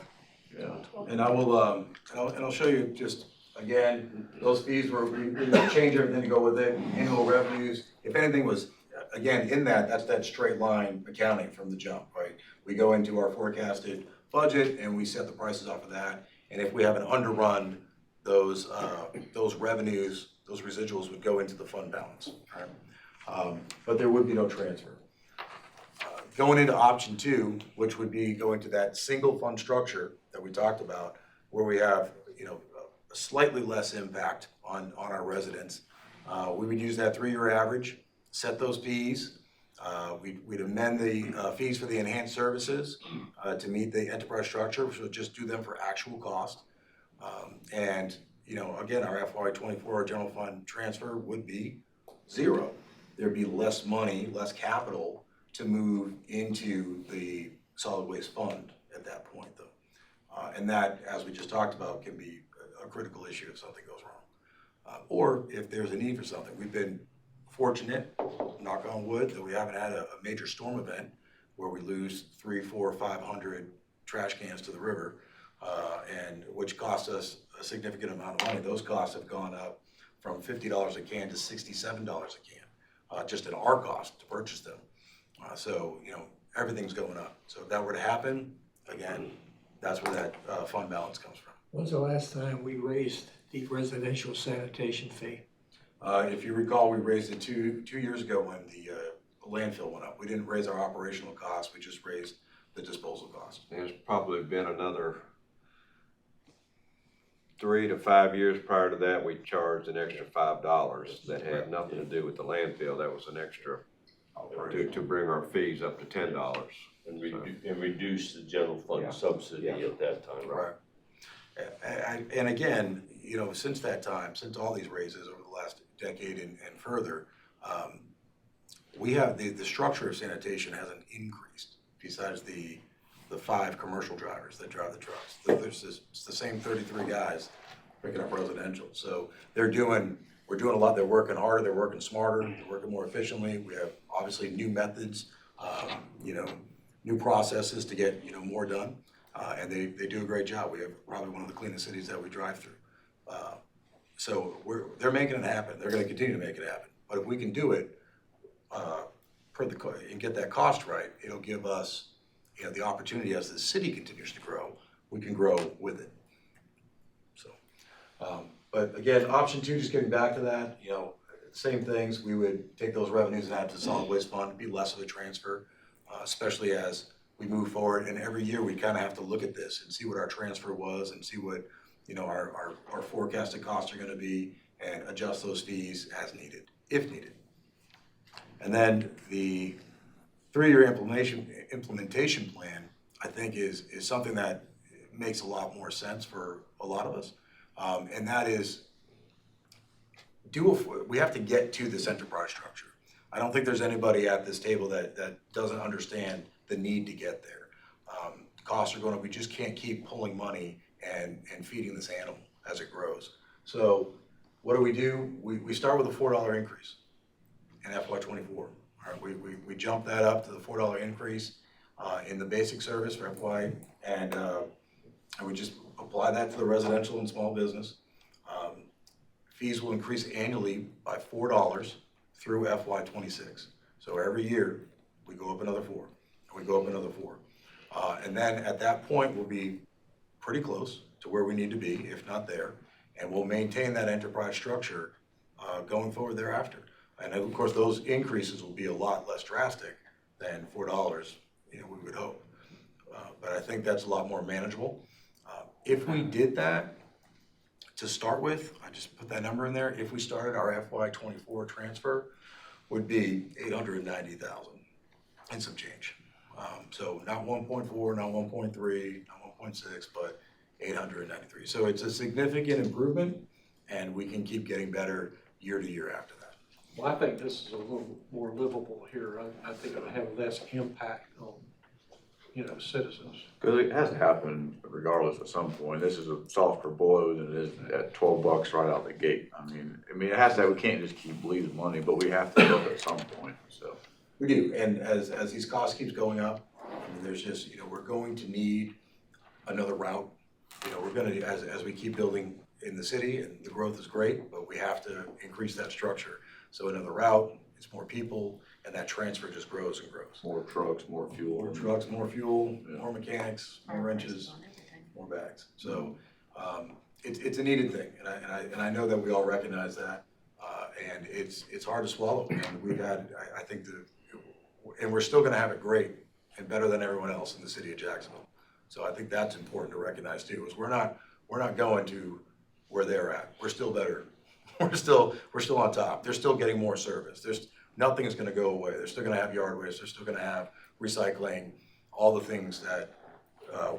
Yeah. And I will, I'll show you just, again, those fees we change everything to go with it, annual revenues. If anything was again, in that's that straight line accounting from the jump, right? We go into our forecasted budget and we set the prices off of that. And if we have an underrun, those revenues, those residuals would go into the fund balance, right? But there would be no transfer. Going into option 2, which would be going to that single fund structure that we talked about, where we have, a slightly less impact on our residents. We would use that 3-year average, set those fees. We'd amend the fees for the enhanced services to meet the enterprise structure, which would just do them for actual cost. And, again, our FY24 general fund transfer would be 0. There'd be less money, less capital to move into the solid waste fund at that point, though. And that, as we just talked about, can be a critical issue if something goes wrong. Or if there's a need for something. We've been fortunate, knock on wood, that we haven't had a major storm event where we lose 300, 400, 500 trash cans to the river, and which cost us a significant amount of money. Those costs have gone up from $50 a can to $67 a can, just in our cost to purchase them. So, everything's going up. So if that were to happen, again, that's where that fund balance comes from. When's the last time we raised the residential sanitation fee? If you recall, we raised it two years ago when the landfill went up. We didn't raise our operational costs, we just raised the disposal costs. There's probably been another 3 to 5 years prior to that, we charged an extra $5 that had nothing to do with the landfill. That was an extra to bring our fees up to $10. And reduce the general fund subsidy at that time, right? And again, since that time, since all these raises over the last decade and further, we have the structure of sanitation hasn't increased besides the 5 commercial drivers that drive the trucks. It's the same 33 guys picking up residential. So we're doing a lot. They're working harder, they're working smarter, they're working more efficiently. We have obviously new methods, new processes to get, more done. And they do a great job. We have probably one of the cleanest cities that we drive through. So they're making it happen. They're gonna continue to make it happen. But if we can do it, and get that cost right, it'll give us, the opportunity as the city continues to grow, we can grow with it. So, but again, option 2, just getting back to that, same things. We would take those revenues and add to the solid waste fund, be less of a transfer, especially as we move forward. And every year we kind of have to look at this and see what our transfer was and see what, our forecasted costs are gonna be and adjust those fees as needed, if needed. And then the 3-year implementation plan, I think is something that makes a lot more sense for a lot of us. And that is, we have to get to this enterprise structure. I don't think there's anybody at this table that doesn't understand the need to get there. Costs are going up, we just can't keep pulling money and feeding this animal as it grows. So what do? We start with a $4 increase in FY24. All right, we jump that up to the $4 increase in the basic service for FY, and we just apply that to the residential and small business. Fees will increase annually by $4 through FY26. So every year we go up another 4, and we go up another 4. And then at that point we'll be pretty close to where we need to be, if not there, and we'll maintain that enterprise structure going forward thereafter. And of course, those increases will be a lot less drastic than $4, we would hope. But I think that's a lot more manageable. If we did that to start with, I just put that number in there, if we started our FY24 transfer, would be $890,000 and some change. So not 1.4, not 1.3, not 1.6, but 893. So it's a significant improvement, and we can keep getting better year to year after that. Well, I think this is a little more livable here. I think it'll have less impact on, citizens. Because it has to happen regardless at some point. This is a softer blow than it is at $12 right out the gate. I mean, it has to. We can't just keep bleeding money, but we have to look at some point. So we do, and as these costs keeps going up, there's just we're going to need another route. We're going to as we keep building in the city, and the growth is great, but we have to increase that structure. So another route, it's more people, and that transfer just grows and grows. More trucks, more fuel. More trucks, more fuel, more mechanics, more wrenches, more bags. So, it's a needed thing, and I know that we all recognize that, and it's hard to swallow. And we've had, I think and we're still gonna have it great and better than everyone else in the city of Jacksonville. So I think that's important to recognize too, is we're not going to where they're at. We're still better. We're still on top. They're still getting more service. Nothing is gonna go away. They're still gonna have yard waste. They're still gonna have recycling, all the things that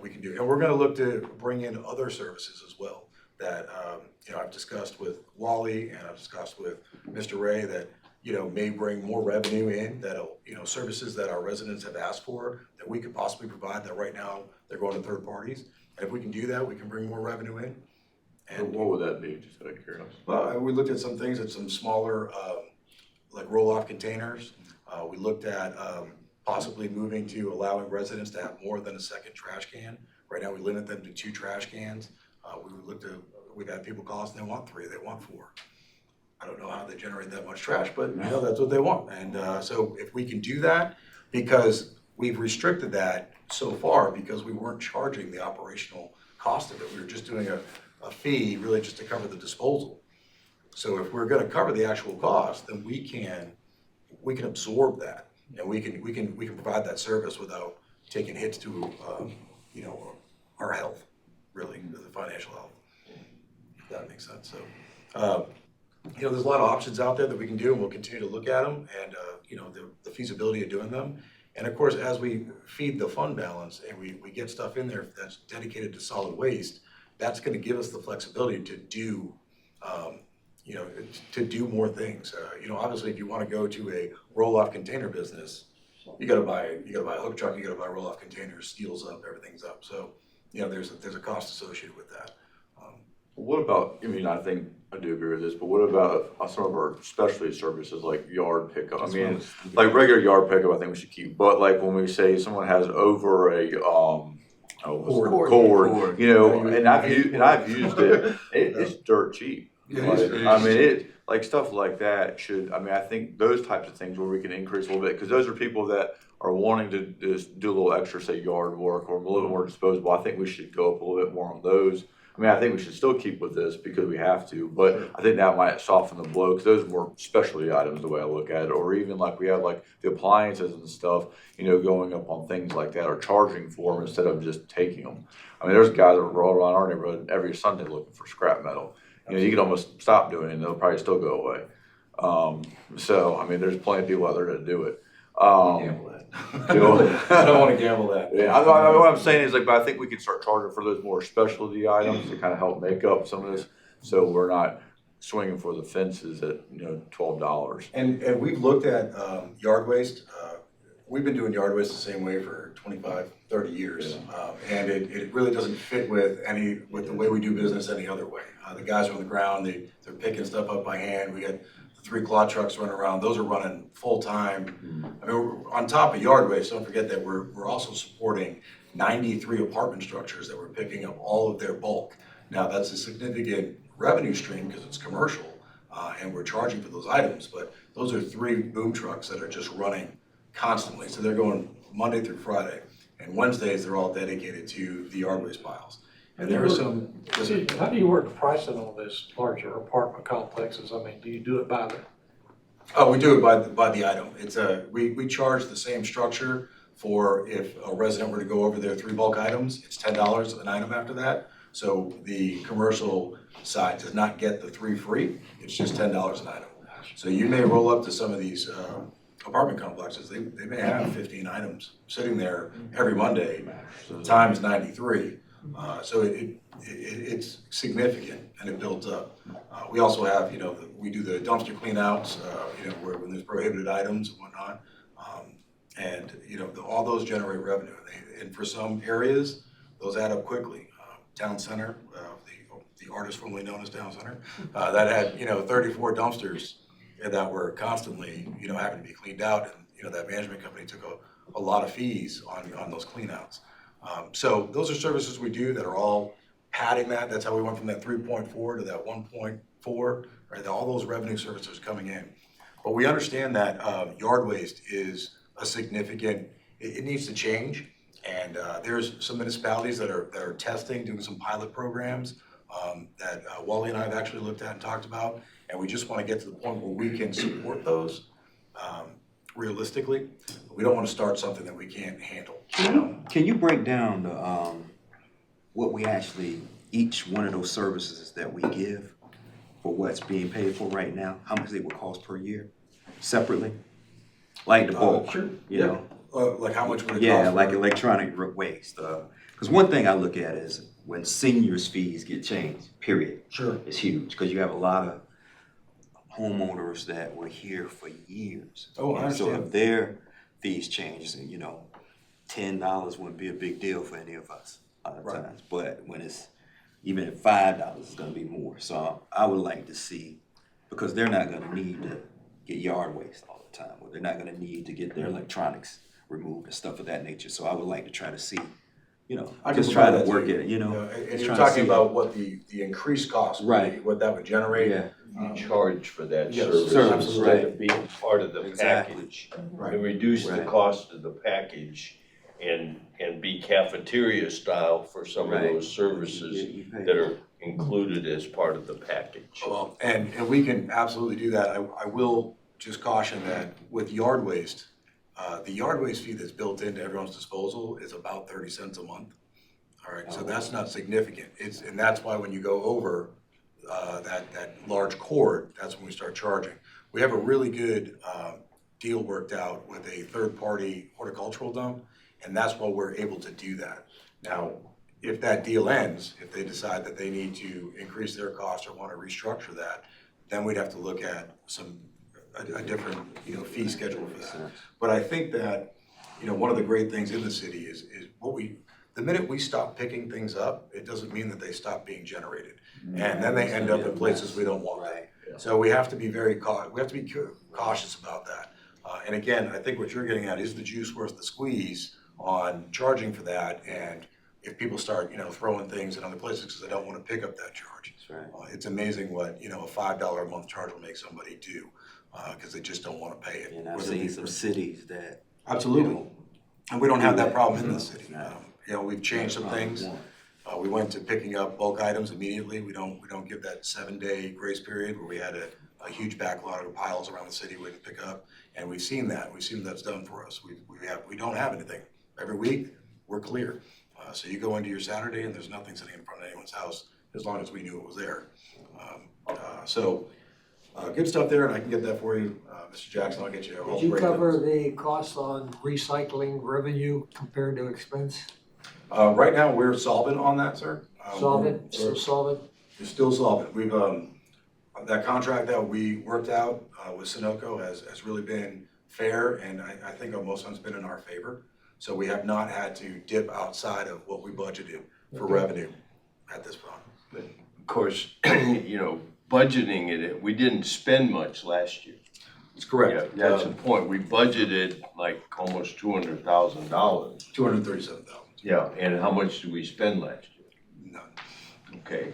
we can do. And we're gonna look to bring in other services as well that, I've discussed with Wally and I've discussed with Mr. Ray that, may bring more revenue in, that'll, services that our residents have asked for, that we could possibly provide, that right now they're going to third parties. And if we can do that, we can bring more revenue in. And what would that be, just out of curiosity? Well, we looked at some things, at some smaller, like roll-off containers. We looked at possibly moving to allowing residents to have more than a second trash can. Right now, we limit them to 2 trash cans. We've had people call us and they want 3, they want 4. I don't know how they generate that much trash, but that's what they want. And so if we can do that, because we've restricted that so far because we weren't charging the operational cost of it. We were just doing a fee really just to cover the disposal. So if we're gonna cover the actual cost, then we can absorb that, and we can provide that service without taking hits to our health, really, the financial health. If that makes sense. So there's a lot of options out there that we can do, and we'll continue to look at them, and the feasibility of doing them. And of course, as we feed the fund balance and we get stuff in there that's dedicated to solid waste, that's gonna give us the flexibility to do more things. Obviously, if you wanna go to a roll-off container business, you gotta buy a hook truck, you gotta buy roll-off containers, steel's up, everything's up. So, there's a cost associated with that. What about, I think I do agree with this, but what about some of our specialty services like yard pickup? Like regular yard pickup, I think we should keep, but like when we say someone has over a, cord, and I've used it, it's dirt cheap. Like stuff like that I think those types of things where we can increase a little bit, because those are people that are wanting to just do a little extra, say, yard work or a little more disposable. I think we should go up a little bit more on those. I think we should still keep with this because we have to, but I think that might soften the blow, because those are more specialty items the way I look at it. Or even like we have like the appliances and stuff, going up on things like that, or charging for them instead of just taking them. There's guys that roll around our neighborhood every Sunday looking for scrap metal. You can almost stop doing it and they'll probably still go away. There's plenty of people out there that do it. Gamble that. I don't want to gamble that. Yeah, what I'm saying is but I think we could start charging for those more specialty items to kind of help make up some of this, so we're not swinging for the fences at $12. And we've looked at yard waste. We've been doing yard waste the same way for 25, 30 years, and it really doesn't fit with the way we do business any other way. The guys are on the ground, they're picking stuff up by hand. We got 3 claw trucks running around. Those are running full time. We're on top of yard waste. Don't forget that we're also supporting 93 apartment structures that we're picking up all of their bulk. Now that's a significant revenue stream because it's commercial, and we're charging for those items. But those are 3 boom trucks that are just running constantly. So they're going Monday through Friday, and Wednesdays they're all dedicated to the yard waste piles. And there are some. How do you work the pricing on those larger apartment complexes? Do you do it by the? Oh, we do it by the item. It's we charge the same structure for if a resident were to go over their 3 bulk items, it's $10 an item after that. So the commercial side does not get the 3 free. It's just $10 an item. So you may roll up to some of these apartment complexes. They may have 15 items sitting there every Monday, times 93. So it's significant, and it builds up. We also have, we do the dumpster clean outs, where when there's prohibited items and whatnot. All those generate revenue. And for some areas, those add up quickly. Town Center, the artist formerly known as Town Center, that had, 34 dumpsters that were constantly, having to be cleaned out. And, that management company took a lot of fees on those clean outs. So those are services we do that are all padding that. That's how we went from that 3.4 to that 1.4, right? All those revenue services coming in. But we understand that yard waste is a significant, it needs to change. And there's some municipalities that are testing, doing some pilot programs that Wally and I have actually looked at and talked about. And we just want to get to the point where we can support those realistically. We don't want to start something that we can't handle. Can you break down the, what we actually, each one of those services that we give for what's being paid for right now, how much they would cost per year separately? Like the bulk, Sure. you know? Like how much would it cost? Yeah, for- like electronic waste. Because one thing I look at is when seniors' fees get changed, period. Sure. It's huge because you have a lot of homeowners that were here for years. Oh, I And so understand. if their fees change, you know, $10 wouldn't be a big deal for any of us a lot of Right. times. But when it's even at $5, it's going to be more. So I would like to see, because they're not going to need to get yard waste all the time, or they're not going to need to get their electronics removed and stuff of that nature. So I would like to try to see, you know, I can just try provide to that work you. it, you know. And just you're trying to talking see about what the increased cost would be, Right. what that would generate. Yeah. You charge for that Yes, service service, instead right. of being part of the Exactly. package. Right. And reduce the Right. cost of the package and be cafeteria style for some of Right. those services You pay. that are included as part of the package. Well, and we can absolutely do that. I will just caution that with yard waste, the yard waste fee that's built into everyone's disposal is about 30 cents a month. All right, so that's not significant. And that's why when you go over that large cord, that's when we start charging. We have a really good deal worked out with a third-party horticultural dump, and that's why we're able to do that. Now, if that deal ends, if they decide that they need to increase their cost or want to restructure that, then we'd have to look at a different, fee schedule for that. But I think that, one of the great things in the city is the minute we stop picking things up, it doesn't mean that they stop being generated. And then they end up in places we don't want them. So we have to be cautious about that. And again, I think what you're getting at is the juice worth the squeeze on charging for that. And if people start, throwing things in other places because they don't want to pick up that charge. That's right. It's amazing what, a $5 a month charge will make somebody do, because they just don't want to pay it. And I've Whether seen it be some for- cities that. Absolutely. And we don't have that problem in the Mhm. city. We've changed some things. We went to picking up bulk items immediately. We don't give that 7-day grace period where we had a huge backlog of piles around the city waiting to pick up. And we've seen that. We've seen that's done for us. We don't have anything. Every week, we're clear. So you go into your Saturday and there's nothing sitting in front of anyone's house as long as we knew it was there. Good stuff there, and I can get that for you. Mr. Jackson, I'll get you a whole Did you breakdown. cover the costs on recycling revenue compared to expense? Right now, we're solvent on that, sir. Solvent, still solvent? It's still solvent. We've, that contract that we worked out with Sunoco has really been fair, and I think on most times been in our favor. So we have not had to dip outside of what we budgeted for revenue at this point. Of course, budgeting it, we didn't spend much last year. That's correct. Yeah, that's the point. We budgeted like almost $200,000. 237,000. Yeah, and how much did we spend last year? None. Okay,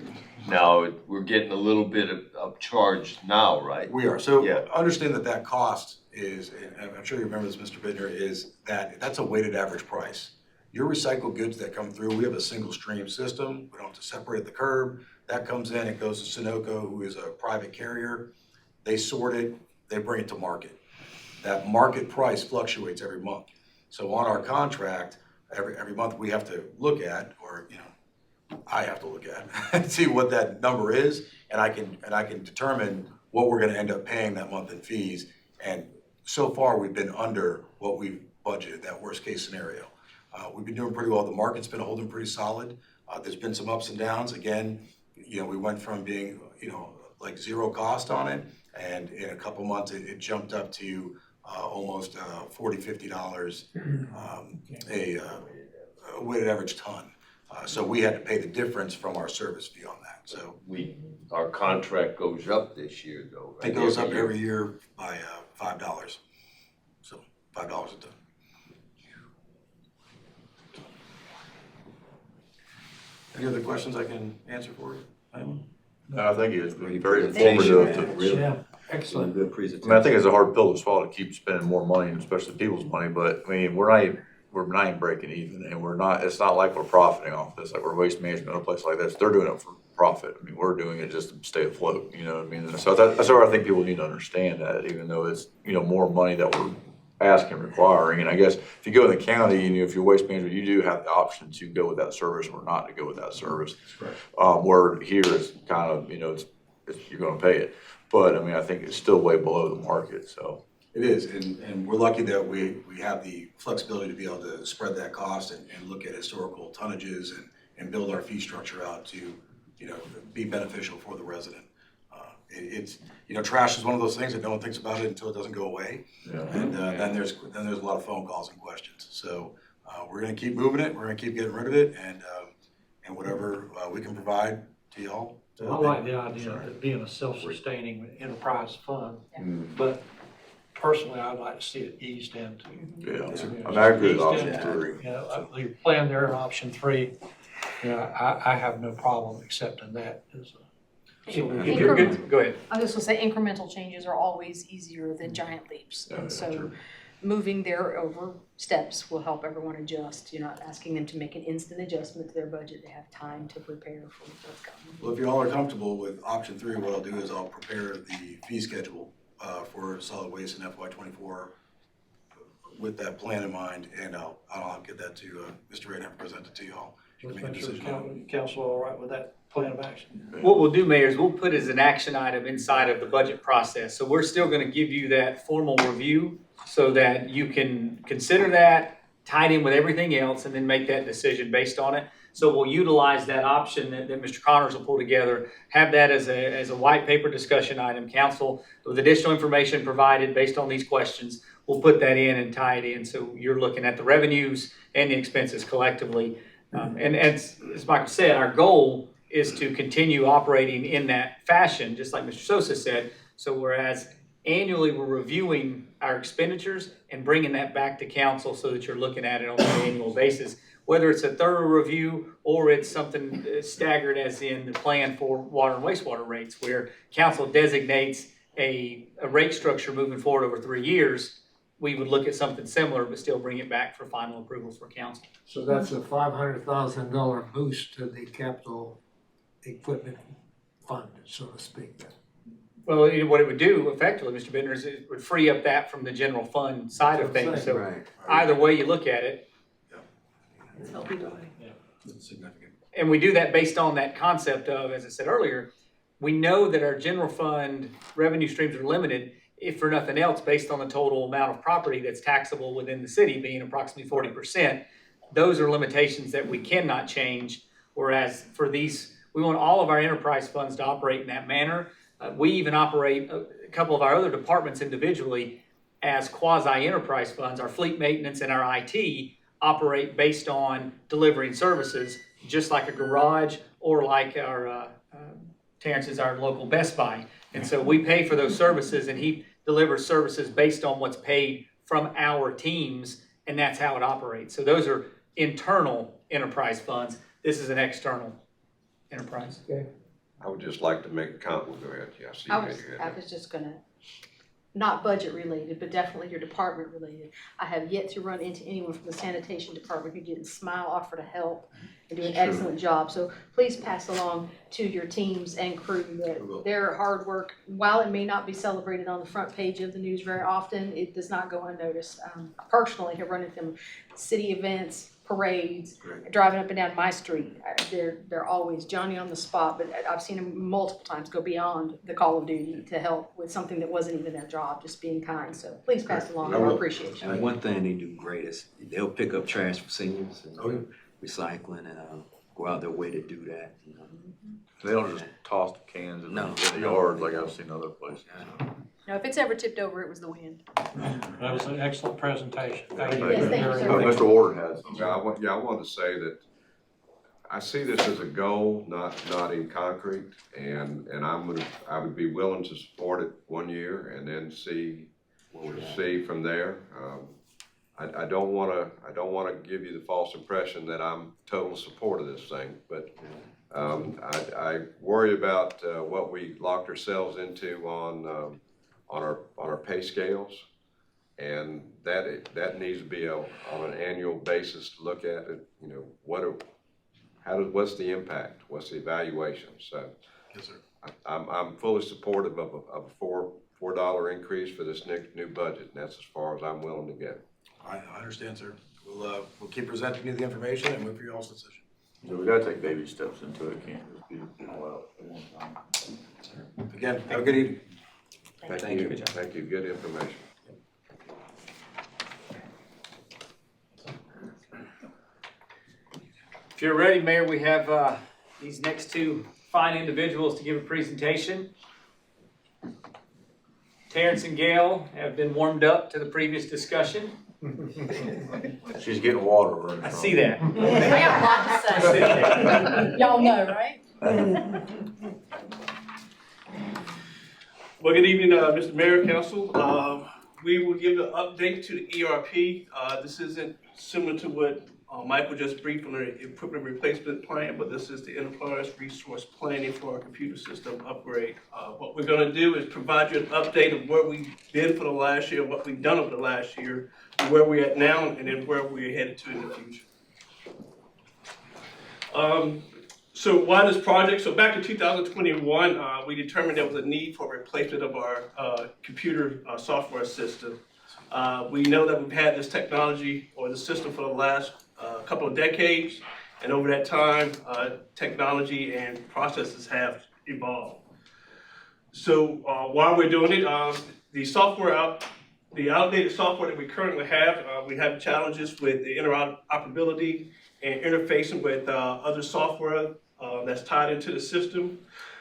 now we're getting a little bit of charge now, right? We are. So Yeah. understand that cost is, and I'm sure you remember this, Mr. Bidner, is that's a weighted average price. Your recycled goods that come through, we have a single stream system. We don't have to separate the curb. That comes in, it goes to Sunoco, who is a private carrier. They sort it, they bring it to market. That market price fluctuates every month. So on our contract, every month we have to look at, or I have to look at and see what that number is, and I can determine what we're gonna end up paying that month in fees. And so far, we've been under what we've budgeted, that worst case scenario. We've been doing pretty well. The market's been holding pretty solid. There's been some ups and downs. Again, we went from being, like zero cost on it, and in a couple months, it jumped up to almost $40, $50 a weighted average ton. So we had to pay the difference from our service fee on that. So Our contract goes up this year though, right? it goes up every year by $5. So $5 a ton. Any other questions I can answer for you? Anyone? No, I think it's been very informative to really. Yeah. a Excellent. good I presentation. mean, I think it's a hard pill to swallow to keep spending more money, especially people's money, but I mean, we're not even breaking even, and it's not like we're profiting off this, like we're Waste Management, a place like this, they're doing it for profit. I mean, we're doing it just to stay afloat, you know what I mean? So that's where I think people need to understand that, even though it's, more money that we're asking, requiring. And I guess if you go in the county and if you're Waste Management, you do have the option to go with that service or not to go with that service. Where here it's kind of, you're gonna pay it. But I mean, I think it's still way below the market, so. It is, and we're lucky that we have the flexibility to be able to spread that cost and look at historical tonnages and build our fee structure out to, be beneficial for the resident. It's, trash is one of those things that no one thinks about it until it doesn't go away. Yeah. And then there's a lot of phone calls and questions. So we're gonna keep moving it, we're gonna keep getting rid of it, and whatever we can provide to y'all. I like the idea of it being a self-sustaining enterprise fund, but personally, I'd like to see it eased into. Yeah, I mean, I agree with option Eased 3. into, your plan there in option 3, I have no problem accepting that as a. So we If get- you're good, go ahead. I was just gonna say incremental changes are always easier than giant leaps. Yeah, And so true. moving there over steps will help everyone adjust. You're not asking them to make an instant adjustment to their budget. They have time to prepare for what's coming. Well, if you all are comfortable with option 3, what I'll do is I'll prepare the fee schedule for solid waste in FY24 with that plan in mind, and I'll get that to Mr. Ray and have it presented to y'all. You can make a Make sure decision. council all right with that plan of action. What we'll do, Mayor, is we'll put as an action item inside of the budget process. So we're still gonna give you that formal review so that you can consider that, tie it in with everything else, and then make that decision based on it. So we'll utilize that option that Mr. Connors will pull together, have that as a white paper discussion item. Council, with additional information provided based on these questions, we'll put that in and tie it in. So you're looking at the revenues and the expenses collectively. And as Michael said, our goal is to continue operating in that fashion, just like Mr. Sosa said. So whereas annually we're reviewing our expenditures and bringing that back to council so that you're looking at it on an annual basis. Whether it's a thorough review or it's something staggered as in the plan for water and wastewater rates, where council designates a rate structure moving forward over 3 years, we would look at something similar but still bring it back for final approvals for council. So that's a $500,000 boost to the capital equipment fund, so to speak, then. Well, what it would do effectively, Mr. Bittner, is it would free up that from the general fund side of things. So Right. either way you look at it, It's healthy money. It's significant. and we do that based on that concept of, as I said earlier, we know that our general fund revenue streams are limited, if for nothing else, based on the total amount of property that's taxable within the city being approximately 40%. Those are limitations that we cannot change, whereas for these, we want all of our enterprise funds to operate in that manner. We even operate a couple of our other departments individually as quasi-enterprise funds. Our fleet maintenance and our IT operate based on delivering services, just like a garage or like our, Terrence is our local Best Buy. And so we pay for those services and he delivers services based on what's paid from our teams, and that's how it operates. So those are internal enterprise funds. This is an external enterprise. Okay. I would just like to make a comment. Go ahead. Yeah, I see you I had was, your hand I up. was just gonna, not budget related, but definitely your department related. I have yet to run into anyone from the sanitation department who didn't smile, offer to help, and do an excellent job. So please pass along to your teams and crew that their hard work, while it may not be celebrated on the front page of the news very often, it does not go unnoticed. I personally have run into them, city events, parades, driving up and down my street. They're always Johnny on the spot, but I've seen them multiple times go beyond the call of duty to help with something that wasn't even their job, just being kind. So please pass along our appreciation. And one thing they do great is they'll pick up trash from seniors and recycling and go out their way to do that. You know. They don't just toss the cans in No. the yard like I've seen other places. Now, if it's ever tipped over, it was the wind. That was an excellent presentation. Thank you. Yes, thank you, very sir. much. Mr. Warden has. I wanted to say that I see this as a goal, not in concrete, and I would be willing to support it 1 year and then see from there. I don't wanna give you the false impression that I'm total support of this thing, but I worry about what we locked ourselves into on on our pay scales. And that needs to be on an annual basis to look at it, you know, what's the impact? What's the evaluation? So Yes, sir. I'm fully supportive of a $4 increase for this new budget, and that's as far as I'm willing to go. I understand, sir. We'll keep presenting you the information and wait for your all's decision. So we gotta take baby steps into it, can't just be all out at one time. Again, have a good evening. Thank you. Thank you. Good information. If you're ready, Mayor, we have these next two fine individuals to give a presentation. Terrence and Gail have been warmed up to the previous discussion. She's getting water running. I see that. I got a lot to say. Y'all know, right? Well, good evening, Mr. Mayor, Council. We will give an update to the ERP. This isn't similar to what Michael just briefed on the equipment replacement plan, but this is the enterprise resource planning for our computer system upgrade. What we're going to do is provide you an update of where we've been for the last year, what we've done over the last year, where we're at now, and then where we're headed to in the future. So why this project? So back in 2021, we determined there was a need for replacement of our computer software system. We know that we've had this technology or the system for the last couple of decades, and over that time, technology and processes have evolved. So while we're doing it, the outdated software that we currently have, we have challenges with the interoperability and interfacing with other software that's tied into the system.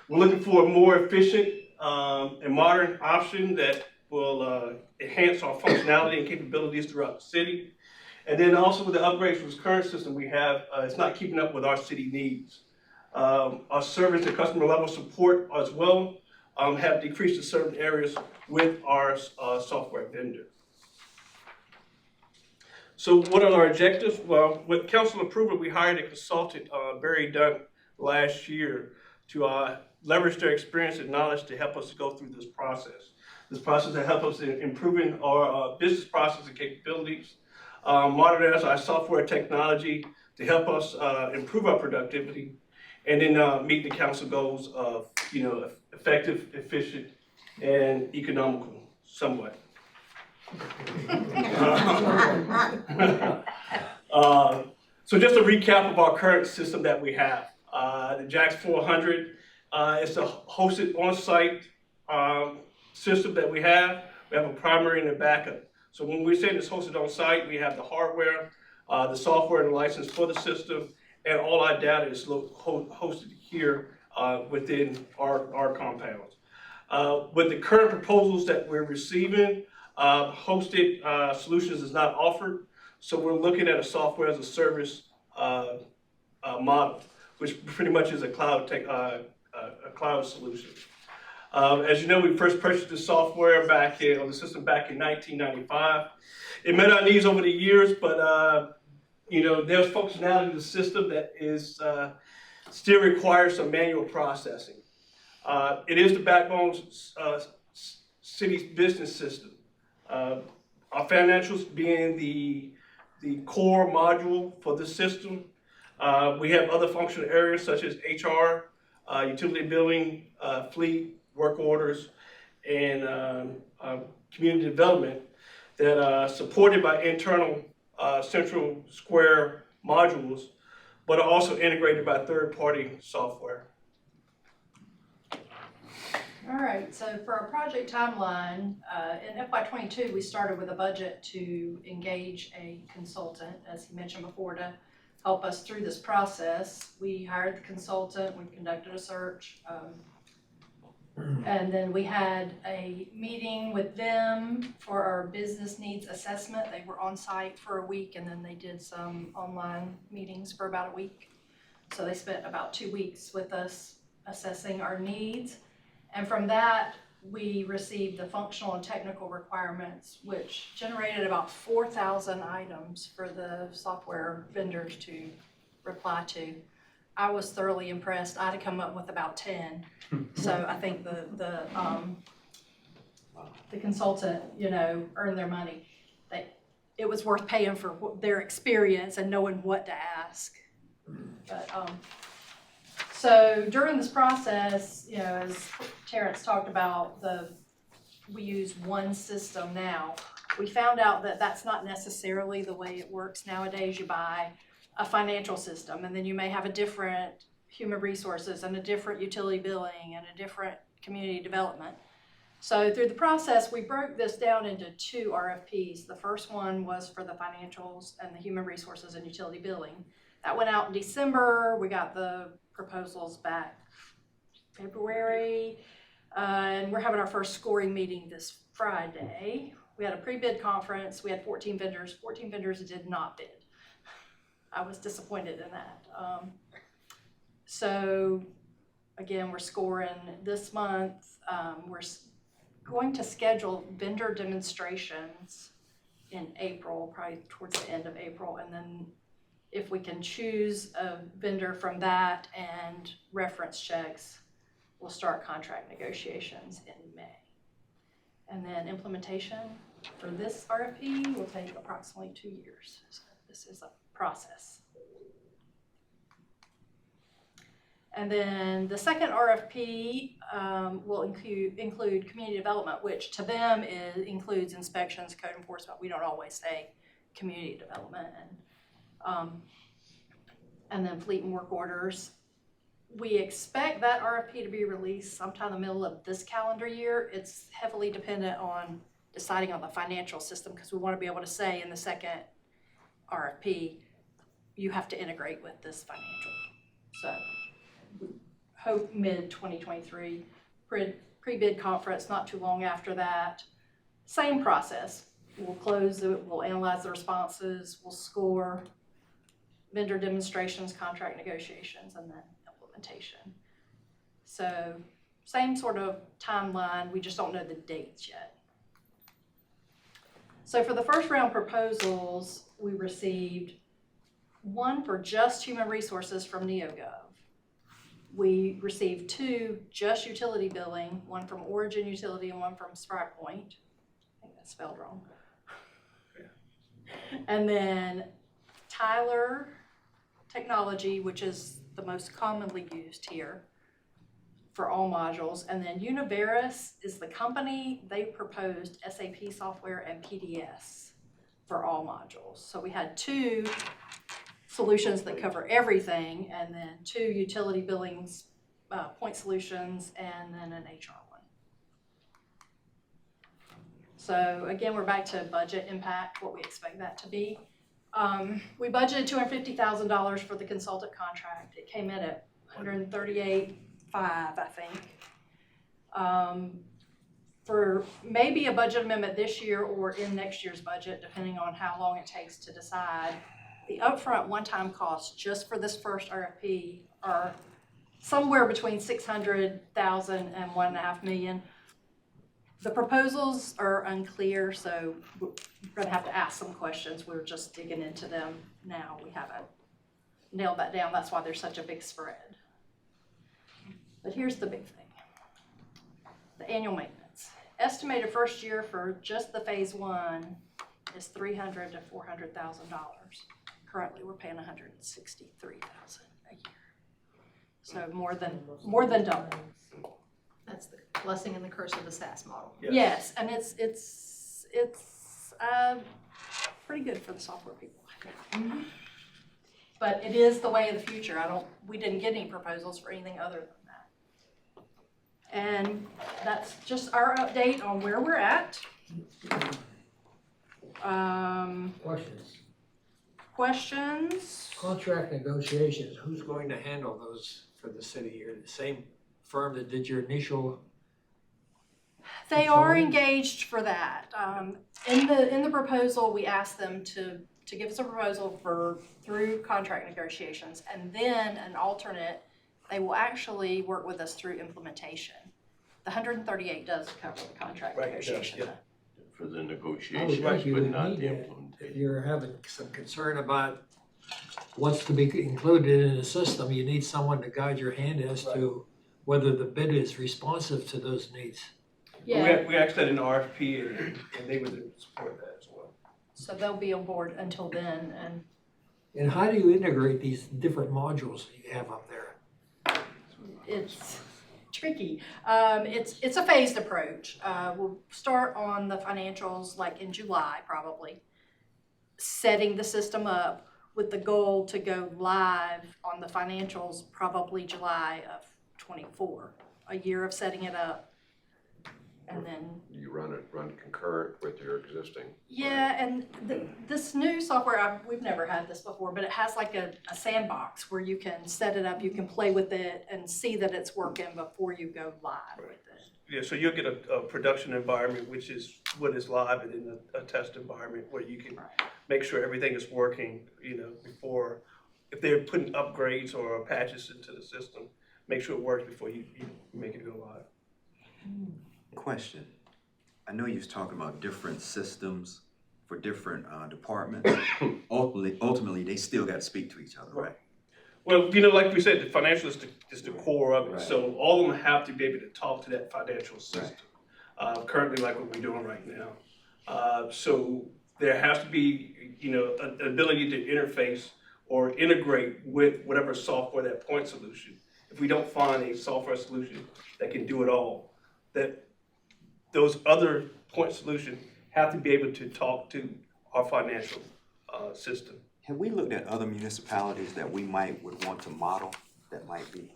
We're looking for a more efficient and modern option that will enhance our functionality and capabilities throughout the city. And then also with the upgrades from this current system we have, it's not keeping up with our city needs. Our service and customer level support as well have decreased in certain areas with our software vendor. So what are our objectives? Well, with council approval, we hired a consultant, Barry Dunn, last year to leverage their experience and knowledge to help us go through this process. This process will help us in improving our business process and capabilities, modernize our software technology to help us improve our productivity, and then meet the council goals of, you know, effective, efficient, and economical, somewhat. So just a recap of our current system that we have. The JAX 400 is a hosted on-site system that we have. We have a primary and a backup. So when we say it's hosted on-site, we have the hardware, the software and the license for the system, and all our data is hosted here within our compounds. With the current proposals that we're receiving, hosted solutions is not offered. So we're looking at a software as a service model, which pretty much is a cloud solution. As you know, we first purchased the software the system back in 1995. It met our needs over the years, but you know, there's functionality in the system that is still requires some manual processing. It is the backbone city's business system. Our financials being the core module for the system. We have other functional areas such as HR, utility billing, fleet, work orders, and community development that are supported by internal central square modules, but are also integrated by third-party software. All right, so for our project timeline, in FY22, we started with a budget to engage a consultant, as he mentioned before, to help us through this process. We hired the consultant, we conducted a search, and then we had a meeting with them for our business needs assessment. They were on site for a week, and then they did some online meetings for about a week. So they spent about 2 weeks with us assessing our needs. And from that, we received the functional and technical requirements, which generated about 4,000 items for the software vendors to reply to. I was thoroughly impressed. I had to come up with about 10. So I think the the consultant, earn their money. It was worth paying for their experience and knowing what to ask. But, so during this process, as Terrence talked about, we use one system now. We found out that that's not necessarily the way it works nowadays. You buy a financial system, and then you may have a different human resources and a different utility billing and a different community development. So through the process, we broke this down into 2 RFPs. The first one was for the financials and the human resources and utility billing. That went out in December. We got the proposals back February, and we're having our first scoring meeting this Friday. We had a pre-bid conference. We had 14 vendors. 14 vendors did not bid. I was disappointed in that. So again, we're scoring this month. We're going to schedule vendor demonstrations in April, probably towards the end of April, and then if we can choose a vendor from that and reference checks, we'll start contract negotiations in May. And then implementation for this RFP will take approximately 2 years. So this is a process. And then the second RFP will include community development, which to them includes inspections, code enforcement. We don't always say community development. And then fleet and work orders. We expect that RFP to be released sometime in the middle of this calendar year. It's heavily dependent on deciding on the financial system, because we want to be able to say in the second RFP, you have to integrate with this financial. So we hope mid-2023, pre-bid conference, not too long after that. Same process. We'll close it, we'll analyze the responses, we'll score, vendor demonstrations, contract negotiations, and then implementation. So same sort of timeline, we just don't know the dates yet. So for the first round proposals, we received one for just human resources from NeoGov. We received 2 just utility billing, one from Origin Utility and one from Sprite Point. I think that's spelled wrong. And then Tyler Technology, which is the most commonly used here for all modules. And then Univeris is the company. They proposed SAP software and PDS for all modules. So we had 2 solutions that cover everything, and then 2 utility billings, point solutions, and then an HR one. So again, we're back to budget impact, what we expect that to be. We budgeted $250,000 for the consultant contract. It came in at $138,500, I think. For maybe a budget amendment this year or in next year's budget, depending on how long it takes to decide. The upfront one-time costs just for this first RFP are somewhere between $600,000 and $1.5 million. The proposals are unclear, so we're going to have to ask some questions. We're just digging into them now. We haven't nailed that down. That's why there's such a big spread. But here's the big thing. The annual maintenance. Estimated first year for just the phase 1 is $300,000 to $400,000. Currently, we're paying $163,000 a year. So more than double. That's the blessing and the curse of the SaaS model. Yes, and it's pretty good for the software people. Mm-hmm. But it is the way of the future. We didn't get any proposals for anything other than that. And that's just our update on where we're at. Questions? Contract negotiations, who's going to handle those for the city? Or the same firm that did your initial? They are engaged for that. In the proposal, we asked them to give us a proposal through contract negotiations, and then an alternate. They will actually work with us through implementation. The 138 does cover the contract negotiation. Yeah. For the negotiations, but not the implementation. If you're having some concern about what's to be included in the system, you need someone to guide your hand as to whether the bid is responsive to those needs. Yeah. We asked that in the RFP and they would support that as well. So they'll be on board until then, and And how do you integrate these different modules that you have up there? it's tricky. It's a phased approach. We'll start on the financials like in July probably, setting the system up with the goal to go live on the financials probably July of '24. A year of setting it up, and then You run concurrent with your existing. yeah, and this new software, we've never had this before, but it has like a sandbox where you can set it up, you can play with it and see that it's working before you go live with it. Yeah, so you'll get a production environment, which is what is live, and then a test environment where you can make sure everything is working, before, if they're putting upgrades or patches into the system, make sure it works before you make it go live. Question. I know you was talking about different systems for different departments. Ultimately, they still got to speak to each other, right? Well, like we said, the financial is the core of it. Right. So all of them have to be able to talk to that financial system. Currently, like what we're doing right now. So there has to be, an ability to interface or integrate with whatever software, that point solution. If we don't find a software solution that can do it all, that those other point solutions have to be able to talk to our financial system. Have we looked at other municipalities that we would want to model that might be?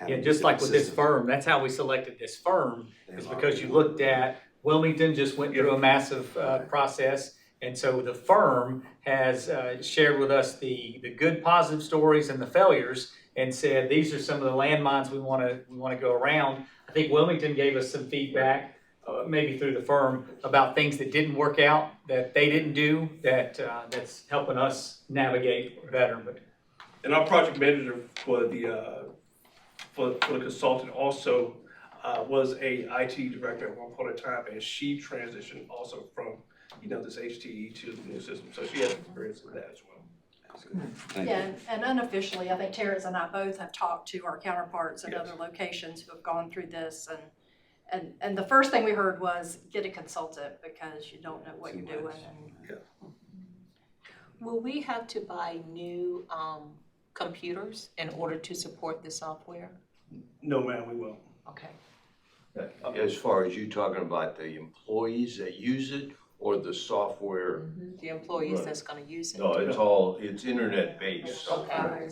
Yeah, just like with this firm, that's how we selected this firm, is because you looked at, Wilmington just went through a massive process. And so the firm has shared with us the good positive stories and the failures and said, these are some of the landmines we want to go around. I think Wilmington gave us some feedback, maybe through the firm, about things that didn't work out, that they didn't do, that's helping us navigate better. And our project manager for the consultant also was a IT director at one point in time, and she transitioned also from this HTE to the new system. So she has experience with that as well. Yeah, and unofficially, I think Terrence and I both have talked to our counterparts at other locations who have gone through this, and the first thing we heard was get a consultant because you don't know what you're doing. Will we have to buy new computers in order to support the software? No, ma'am, we won't. Okay. As far as you talking about the employees that use it or the software? The employees that's gonna use it? No, it's internet based. Okay.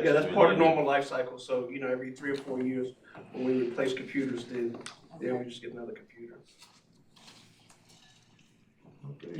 Yeah, that's part of normal life cycle. So, every 3 or 4 years when we replace computers, then we just get another computer.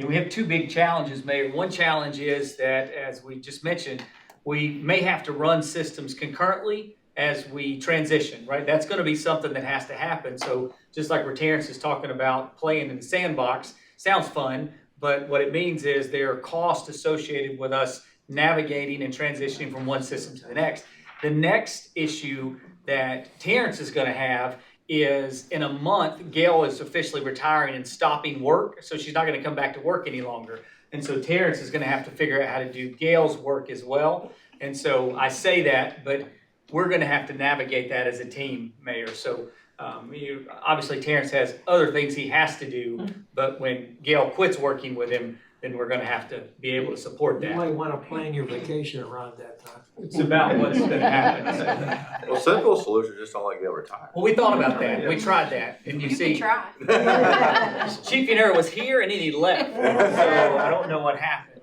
We have two big challenges, Mayor. One challenge is that, as we just mentioned, we may have to run systems concurrently as we transition, right? That's going to be something that has to happen. So just like where Terrence is talking about playing in the sandbox, sounds fun, but what it means is there are costs associated with us navigating and transitioning from one system to the next. The next issue that Terrence is going to have is in a month, Gail is officially retiring and stopping work, so she's not going to come back to work any longer. And so Terrence is going to have to figure out how to do Gail's work as well. And so I say that, but we're going to have to navigate that as a team, Mayor. So obviously Terrence has other things he has to do, but when Gail quits working with him, then we're going to have to be able to support that. You might want to plan your vacation around that time. It's about what's going to happen. Well, simple solution, just don't let Gail retire. Well, we thought about that. We tried that, and you see, can try. Chief Unera was here and then he left. So I don't know what happened,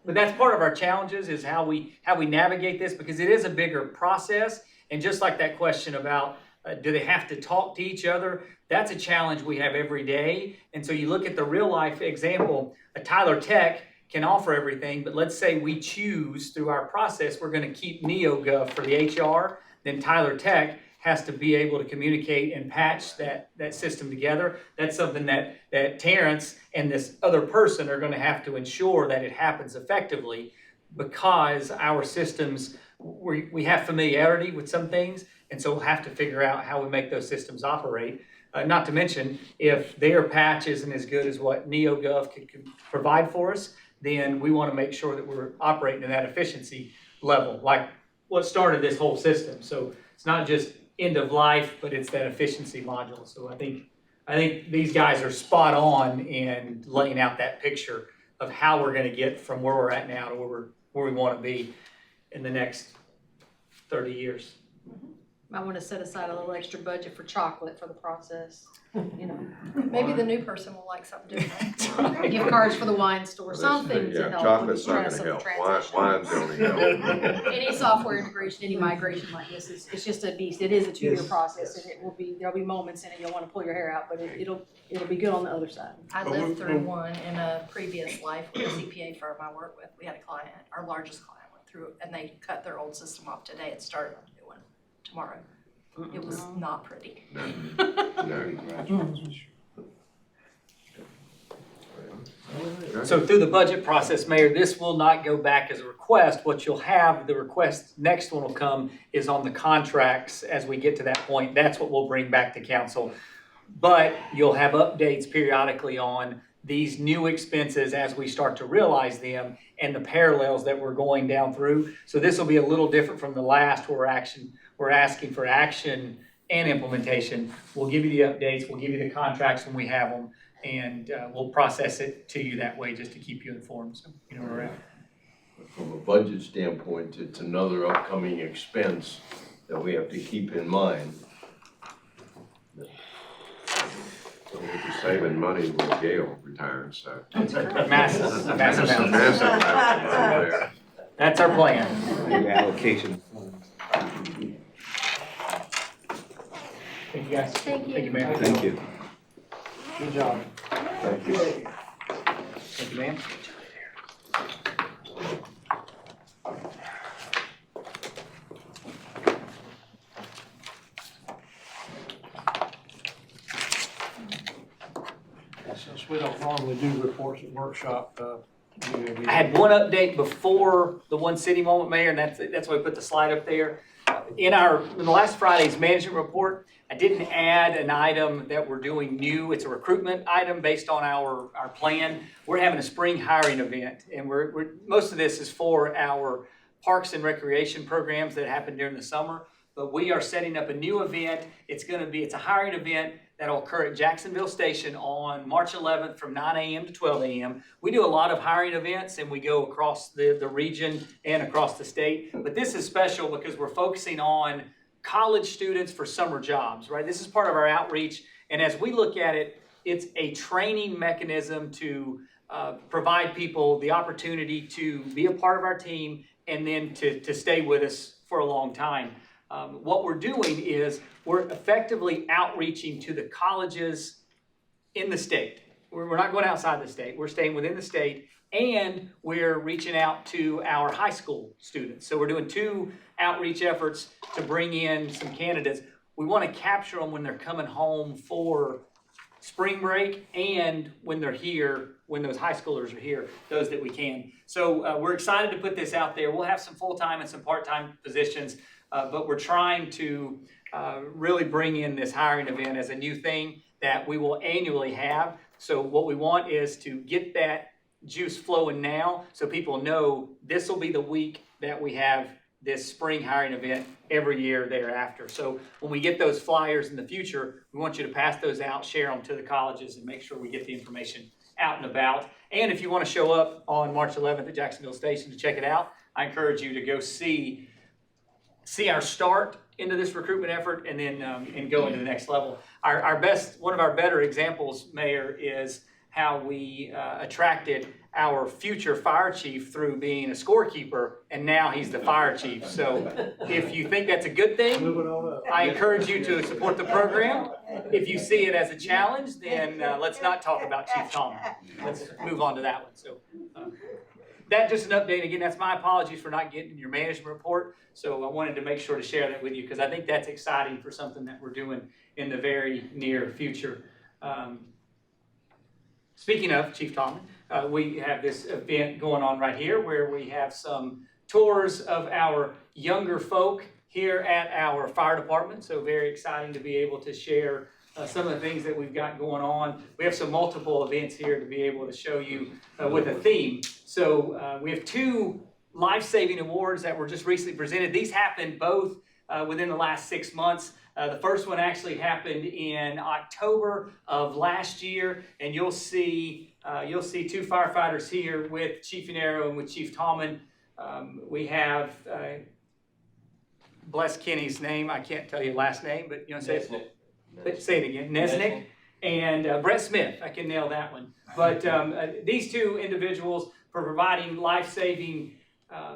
but that's part of our challenges is how we navigate this, because it is a bigger process. And just like that question about do they have to talk to each other? That's a challenge we have every day. And so you look at the real life example, a Tyler Tech can offer everything, but let's say we choose through our process, we're going to keep NeoGov for the HR, then Tyler Tech has to be able to communicate and patch that system together. That's something that Terrence and this other person are going to have to ensure that it happens effectively, because our systems, we have familiarity with some things, and so we'll have to figure out how we make those systems operate. Not to mention, if their patch isn't as good as what NeoGov could provide for us, then we want to make sure that we're operating in that efficiency level, like what started this whole system. So it's not just end of life, but it's that efficiency module. So I think these guys are spot on in laying out that picture of how we're going to get from where we're at now to where we want to be in the next 30 years. Might want to set aside a little extra budget for chocolate for the process, you know. Maybe the new person will like something different. Gift cards for the wine store, something to help with the Chocolate's not stress gonna of the help. transition. Wine's gonna help. Any software integration, any migration like this, it's just a beast. It is a 2-year process, and there'll be moments in it you'll want to pull your hair out, but it'll be good on the other side. I lived through one in a previous life with a CPA firm I work with. We had a client, our largest client went through it, and they cut their old system off today and started a new one tomorrow. It was not pretty. So through the budget process, Mayor, this will not go back as a request. What you'll have, the request, next one will come is on the contracts as we get to that point. That's what we'll bring back to council. But you'll have updates periodically on these new expenses as we start to realize them and the parallels that we're going down through. So this will be a little different from the last where we're asking for action and implementation. We'll give you the updates, we'll give you the contracts when we have them, and we'll process it to you that way just to keep you informed, so you know where we're at. From a budget standpoint, it's another upcoming expense that we have to keep in mind. So we'll be saving money with Gail retiring, so. Massive amount. Massive amount there. That's our plan. Reallocation. Thank you, guys. Thank you. Thank you, Mayor. Thank you. Good job. Thank you. Thank you, ma'am. Since we don't normally do reports at workshop, I had one update before the One City Moment, Mayor, and that's why we put the slide up there. In the last Friday's management report, I didn't add an item that we're doing new. It's a recruitment item based on our plan. We're having a spring hiring event, and most of this is for our parks and recreation programs that happen during the summer. But we are setting up a new event. It's a hiring event that'll occur at Jacksonville Station on March 11th from 9 a.m. to 12 a.m. We do a lot of hiring events, and we go across the region and across the state. But this is special because we're focusing on college students for summer jobs, right? This is part of our outreach. And as we look at it, it's a training mechanism to provide people the opportunity to be a part of our team and then to stay with us for a long time. What we're doing is we're effectively outreaching to the colleges in the state. We're not going outside the state. We're staying within the state, and we're reaching out to our high school students. So we're doing 2 outreach efforts to bring in some candidates. We want to capture them when they're coming home for spring break and when they're here, when those high schoolers are here, those that we can. So we're excited to put this out there. We'll have some full-time and some part-time positions. But we're trying to really bring in this hiring event as a new thing that we will annually have. So what we want is to get that juice flowing now so people know this will be the week that we have this spring hiring event every year thereafter. So when we get those flyers in the future, we want you to pass those out, share them to the colleges, and make sure we get the information out and about. And if you want to show up on March 11th at Jacksonville Station to check it out, I encourage you to go see our start into this recruitment effort and then and go into the next level. One of our better examples, Mayor, is how we attracted our future fire chief through being a scorekeeper, and now he's the fire chief. So if you think that's a good thing, I encourage you to support the program. If you see it as a challenge, then let's not talk about Chief Tomlin. Let's move on to that one. So that just an update. Again, that's my apologies for not getting your management report. So I wanted to make sure to share that with you because I think that's exciting for something that we're doing in the very near future. Speaking of Chief Tomlin, we have this event going on right here where we have some tours of our younger folk here at our fire department. So very exciting to be able to share some of the things that we've got going on. We have some multiple events here to be able to show you with a theme. So we have 2 life-saving awards that were just recently presented. These happened both within the last 6 months. The first one actually happened in October of last year, and you'll see 2 firefighters here with Chief Yanero and with Chief Tallman. We have, bless Kenny's name, I can't tell you last name, but you know, say it again, Nesnick. And Brett Smith, I can nail that one. But these 2 individuals for providing life-saving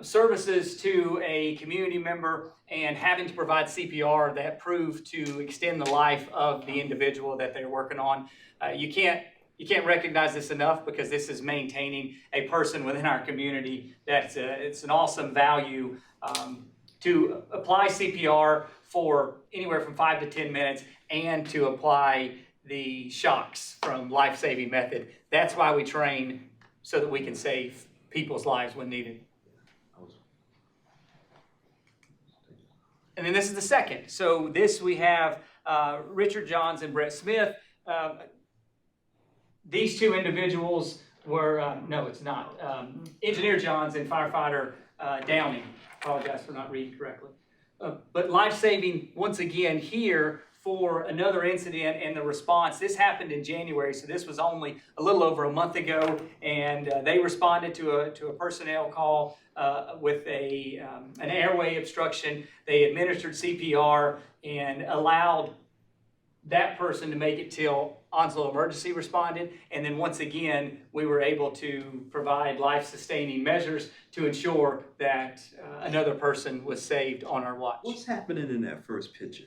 services to a community member and having to provide CPR that proved to extend the life of the individual that they're working on. You can't recognize this enough, because this is maintaining a person within our community. It's an awesome value to apply CPR for anywhere from 5 to 10 minutes and to apply the shocks from life-saving method. That's why we train, so that we can save people's lives when needed. And then this is the second. So this we have Richard Johns and Brett Smith. These 2 individuals were, no, it's not, Engineer Johns and Firefighter Downing. Apologize for not reading correctly. But life-saving, once again, here for another incident and the response. This happened in January, so this was only a little over a month ago, and they responded to a personnel call with an airway obstruction. They administered CPR and allowed that person to make it till Onslow Emergency responded, and then once again we were able to provide life-sustaining measures to ensure that another person was saved on our watch. What's happening in that first picture?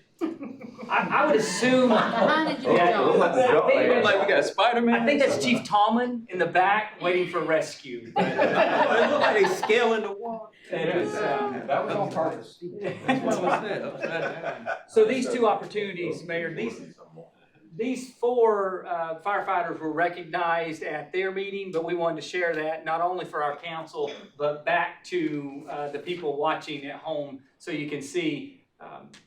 I would assume Behind you, that, John. Like we got Spider-Man. I think that's Chief Tallman in the back waiting for rescue. But, It looked like they scaling the wall. it is, That was on purpose. That's what I said, upside down. so these 2 opportunities, Mayor, these 4 firefighters were recognized at their meeting, but we wanted to share that not only for our council, but back to the people watching at home, so you can see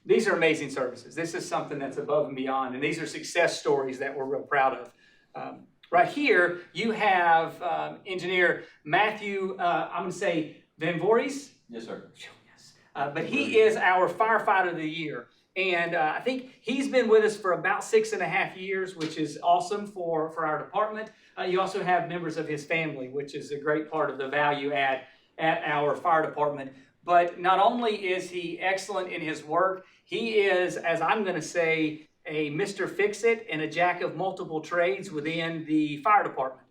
these are amazing services. This is something that's above and beyond, and these are success stories that we're real proud of. Right here, you have Engineer Matthew, I'm going to say Van Voorhees. Yes, sir. Yes. But he is our Firefighter of the Year. And I think he's been with us for about 6.5 years, which is awesome for our department. You also have members of his family, which is a great part of the value add at our fire department. But not only is he excellent in his work, he is, as I'm going to say, a Mr. Fix-It and a jack of multiple trades within the fire department.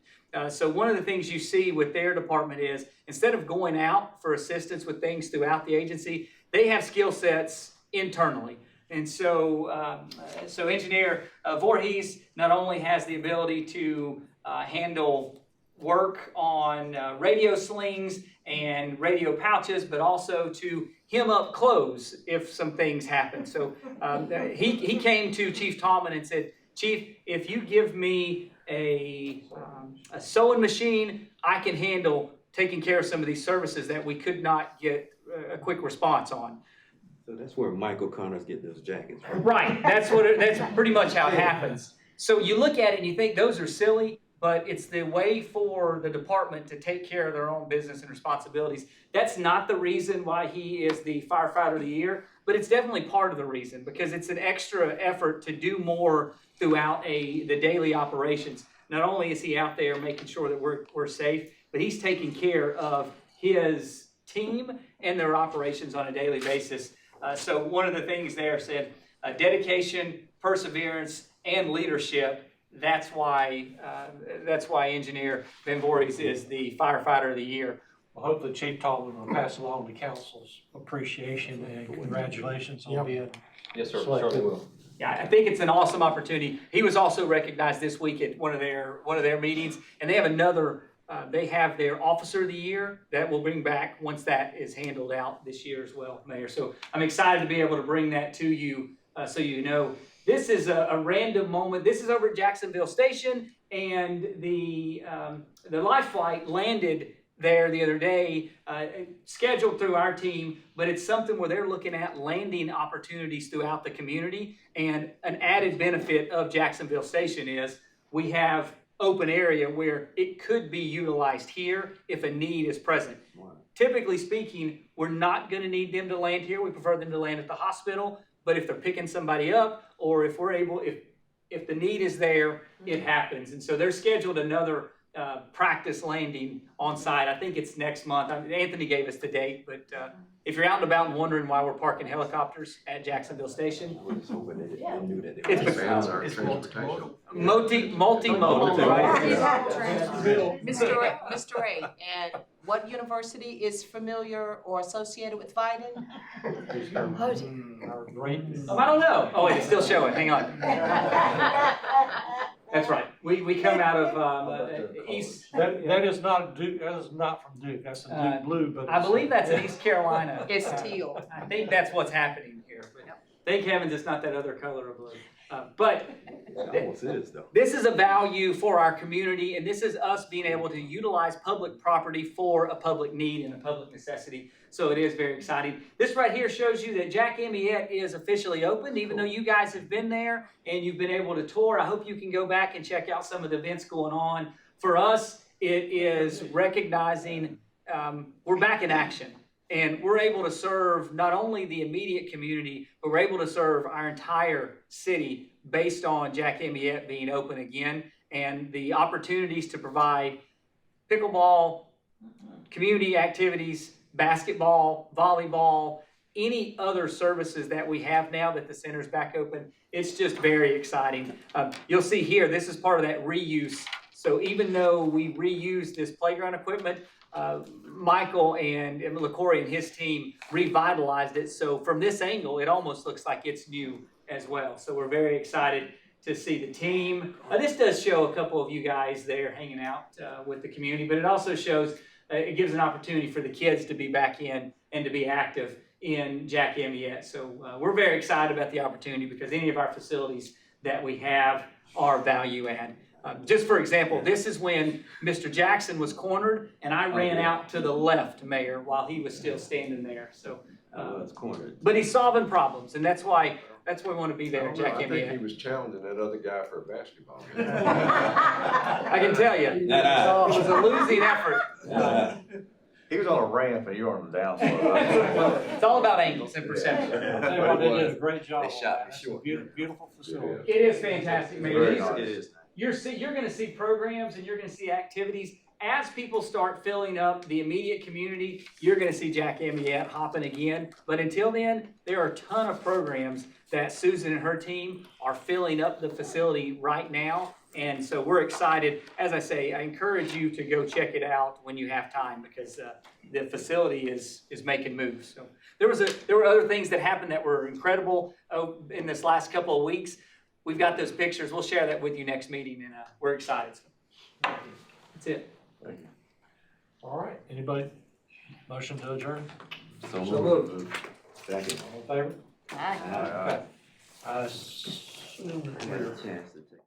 So one of the things you see with their department is, instead of going out for assistance with things throughout the agency, they have skill sets internally. And so, Engineer Voorhees not only has the ability to handle work on radio slings and radio pouches, but also to hem up clothes if some things happen. So he came to Chief Tallman and said, Chief, if you give me a sewing machine, I can handle taking care of some of these services that we could not get a quick response on. So that's where Michael Connor's getting those jackets from. Right, that's pretty much how it happens. So you look at it and you think those are silly, but it's the way for the department to take care of their own business and responsibilities. That's not the reason why he is the Firefighter of the Year, but it's definitely part of the reason, because it's an extra effort to do more throughout the daily operations. Not only is he out there making sure that we're safe, but he's taking care of his team and their operations on a daily basis. So one of the things there said, dedication, perseverance, and leadership. That's why Engineer Van Voorhees is the Firefighter of the Year. Well, hopefully Chief Tallman will pass along the council's appreciation and congratulations on being Yes, sir. selected. Certainly will. Yeah, I think it's an awesome opportunity. He was also recognized this week at one of their meetings, and they have another. They have their Officer of the Year that we'll bring back once that is handled out this year as well, Mayor. So I'm excited to be able to bring that to you, so you know. This is a random moment. This is over at Jacksonville Station, and the life flight landed there the other day, scheduled through our team, but it's something where they're looking at landing opportunities throughout the community. And an added benefit of Jacksonville Station is we have open area where it could be utilized here if a need is present. Typically speaking, we're not gonna need them to land here. We prefer them to land at the hospital. But if they're picking somebody up, or if we're able, if the need is there, it happens. And so they're scheduled another practice landing on site. I think it's next month. Anthony gave us the date, but if you're out and about and wondering why we're parking helicopters at Jacksonville Station, it's multimodal, right? Mr. Ray, and what university is familiar or associated with Biden? I don't know. Oh, wait, it's still showing. Hang on. That's right. We come out of East. That is not Duke. That is not from Duke. That's a Duke blue. But I believe that's in East Carolina. It's teal. I think that's what's happening here. But thank heavens it's not that other color of blue. But this is a value for our community, and this is us being able to utilize public property for a public need and a public necessity. So it is very exciting. This right here shows you that Jack Amyette is officially opened, even though you guys have been there and you've been able to tour. I hope you can go back and check out some of the events going on. For us, it is recognizing we're back in action. And we're able to serve not only the immediate community, but we're able to serve our entire city based on Jack Amyette being open again, and the opportunities to provide pickleball, community activities, basketball, volleyball, any other services that we have now that the center's back open. It's just very exciting. You'll see here, this is part of that reuse. So even though we reuse this playground equipment, Michael and LaCory and his team revitalized it. So from this angle, it almost looks like it's new as well. So we're very excited to see the team. This does show a couple of you guys there hanging out with the community, but it also shows, it gives an opportunity for the kids to be back in and to be active in Jack Amyette. So we're very excited about the opportunity because any of our facilities that we have are value add. Just for example, this is when Mr. Jackson was cornered and I ran out to the left, Mayor, while he was still standing there. So, but he's solving problems, and that's why we want to be there, Jack Amyette. I think he was challenging that other guy for a basketball game. I can tell you, it was a losing effort. He was on a ramp and you were on the downslope. Well, it's all about angles and perception. I tell you what, they did a great job. They shot me It's a short. beautiful facility. It is fantastic, Mayor. Very nice. It is. You're going to see programs and you're going to see activities. As people start filling up the immediate community, you're going to see Jack Amyette hopping again. But until then, there are a ton of programs that Susan and her team are filling up the facility right now. And so we're excited. As I say, I encourage you to go check it out when you have time because the facility is making moves. So there were other things that happened that were incredible in this last couple of weeks. We've got those pictures. We'll share that with you next meeting, and we're excited. So, that's it. Thank you. All right. Anybody? Motion to adjourn? So moved. Second. All in favor? Aye. All right. I I had a chance to take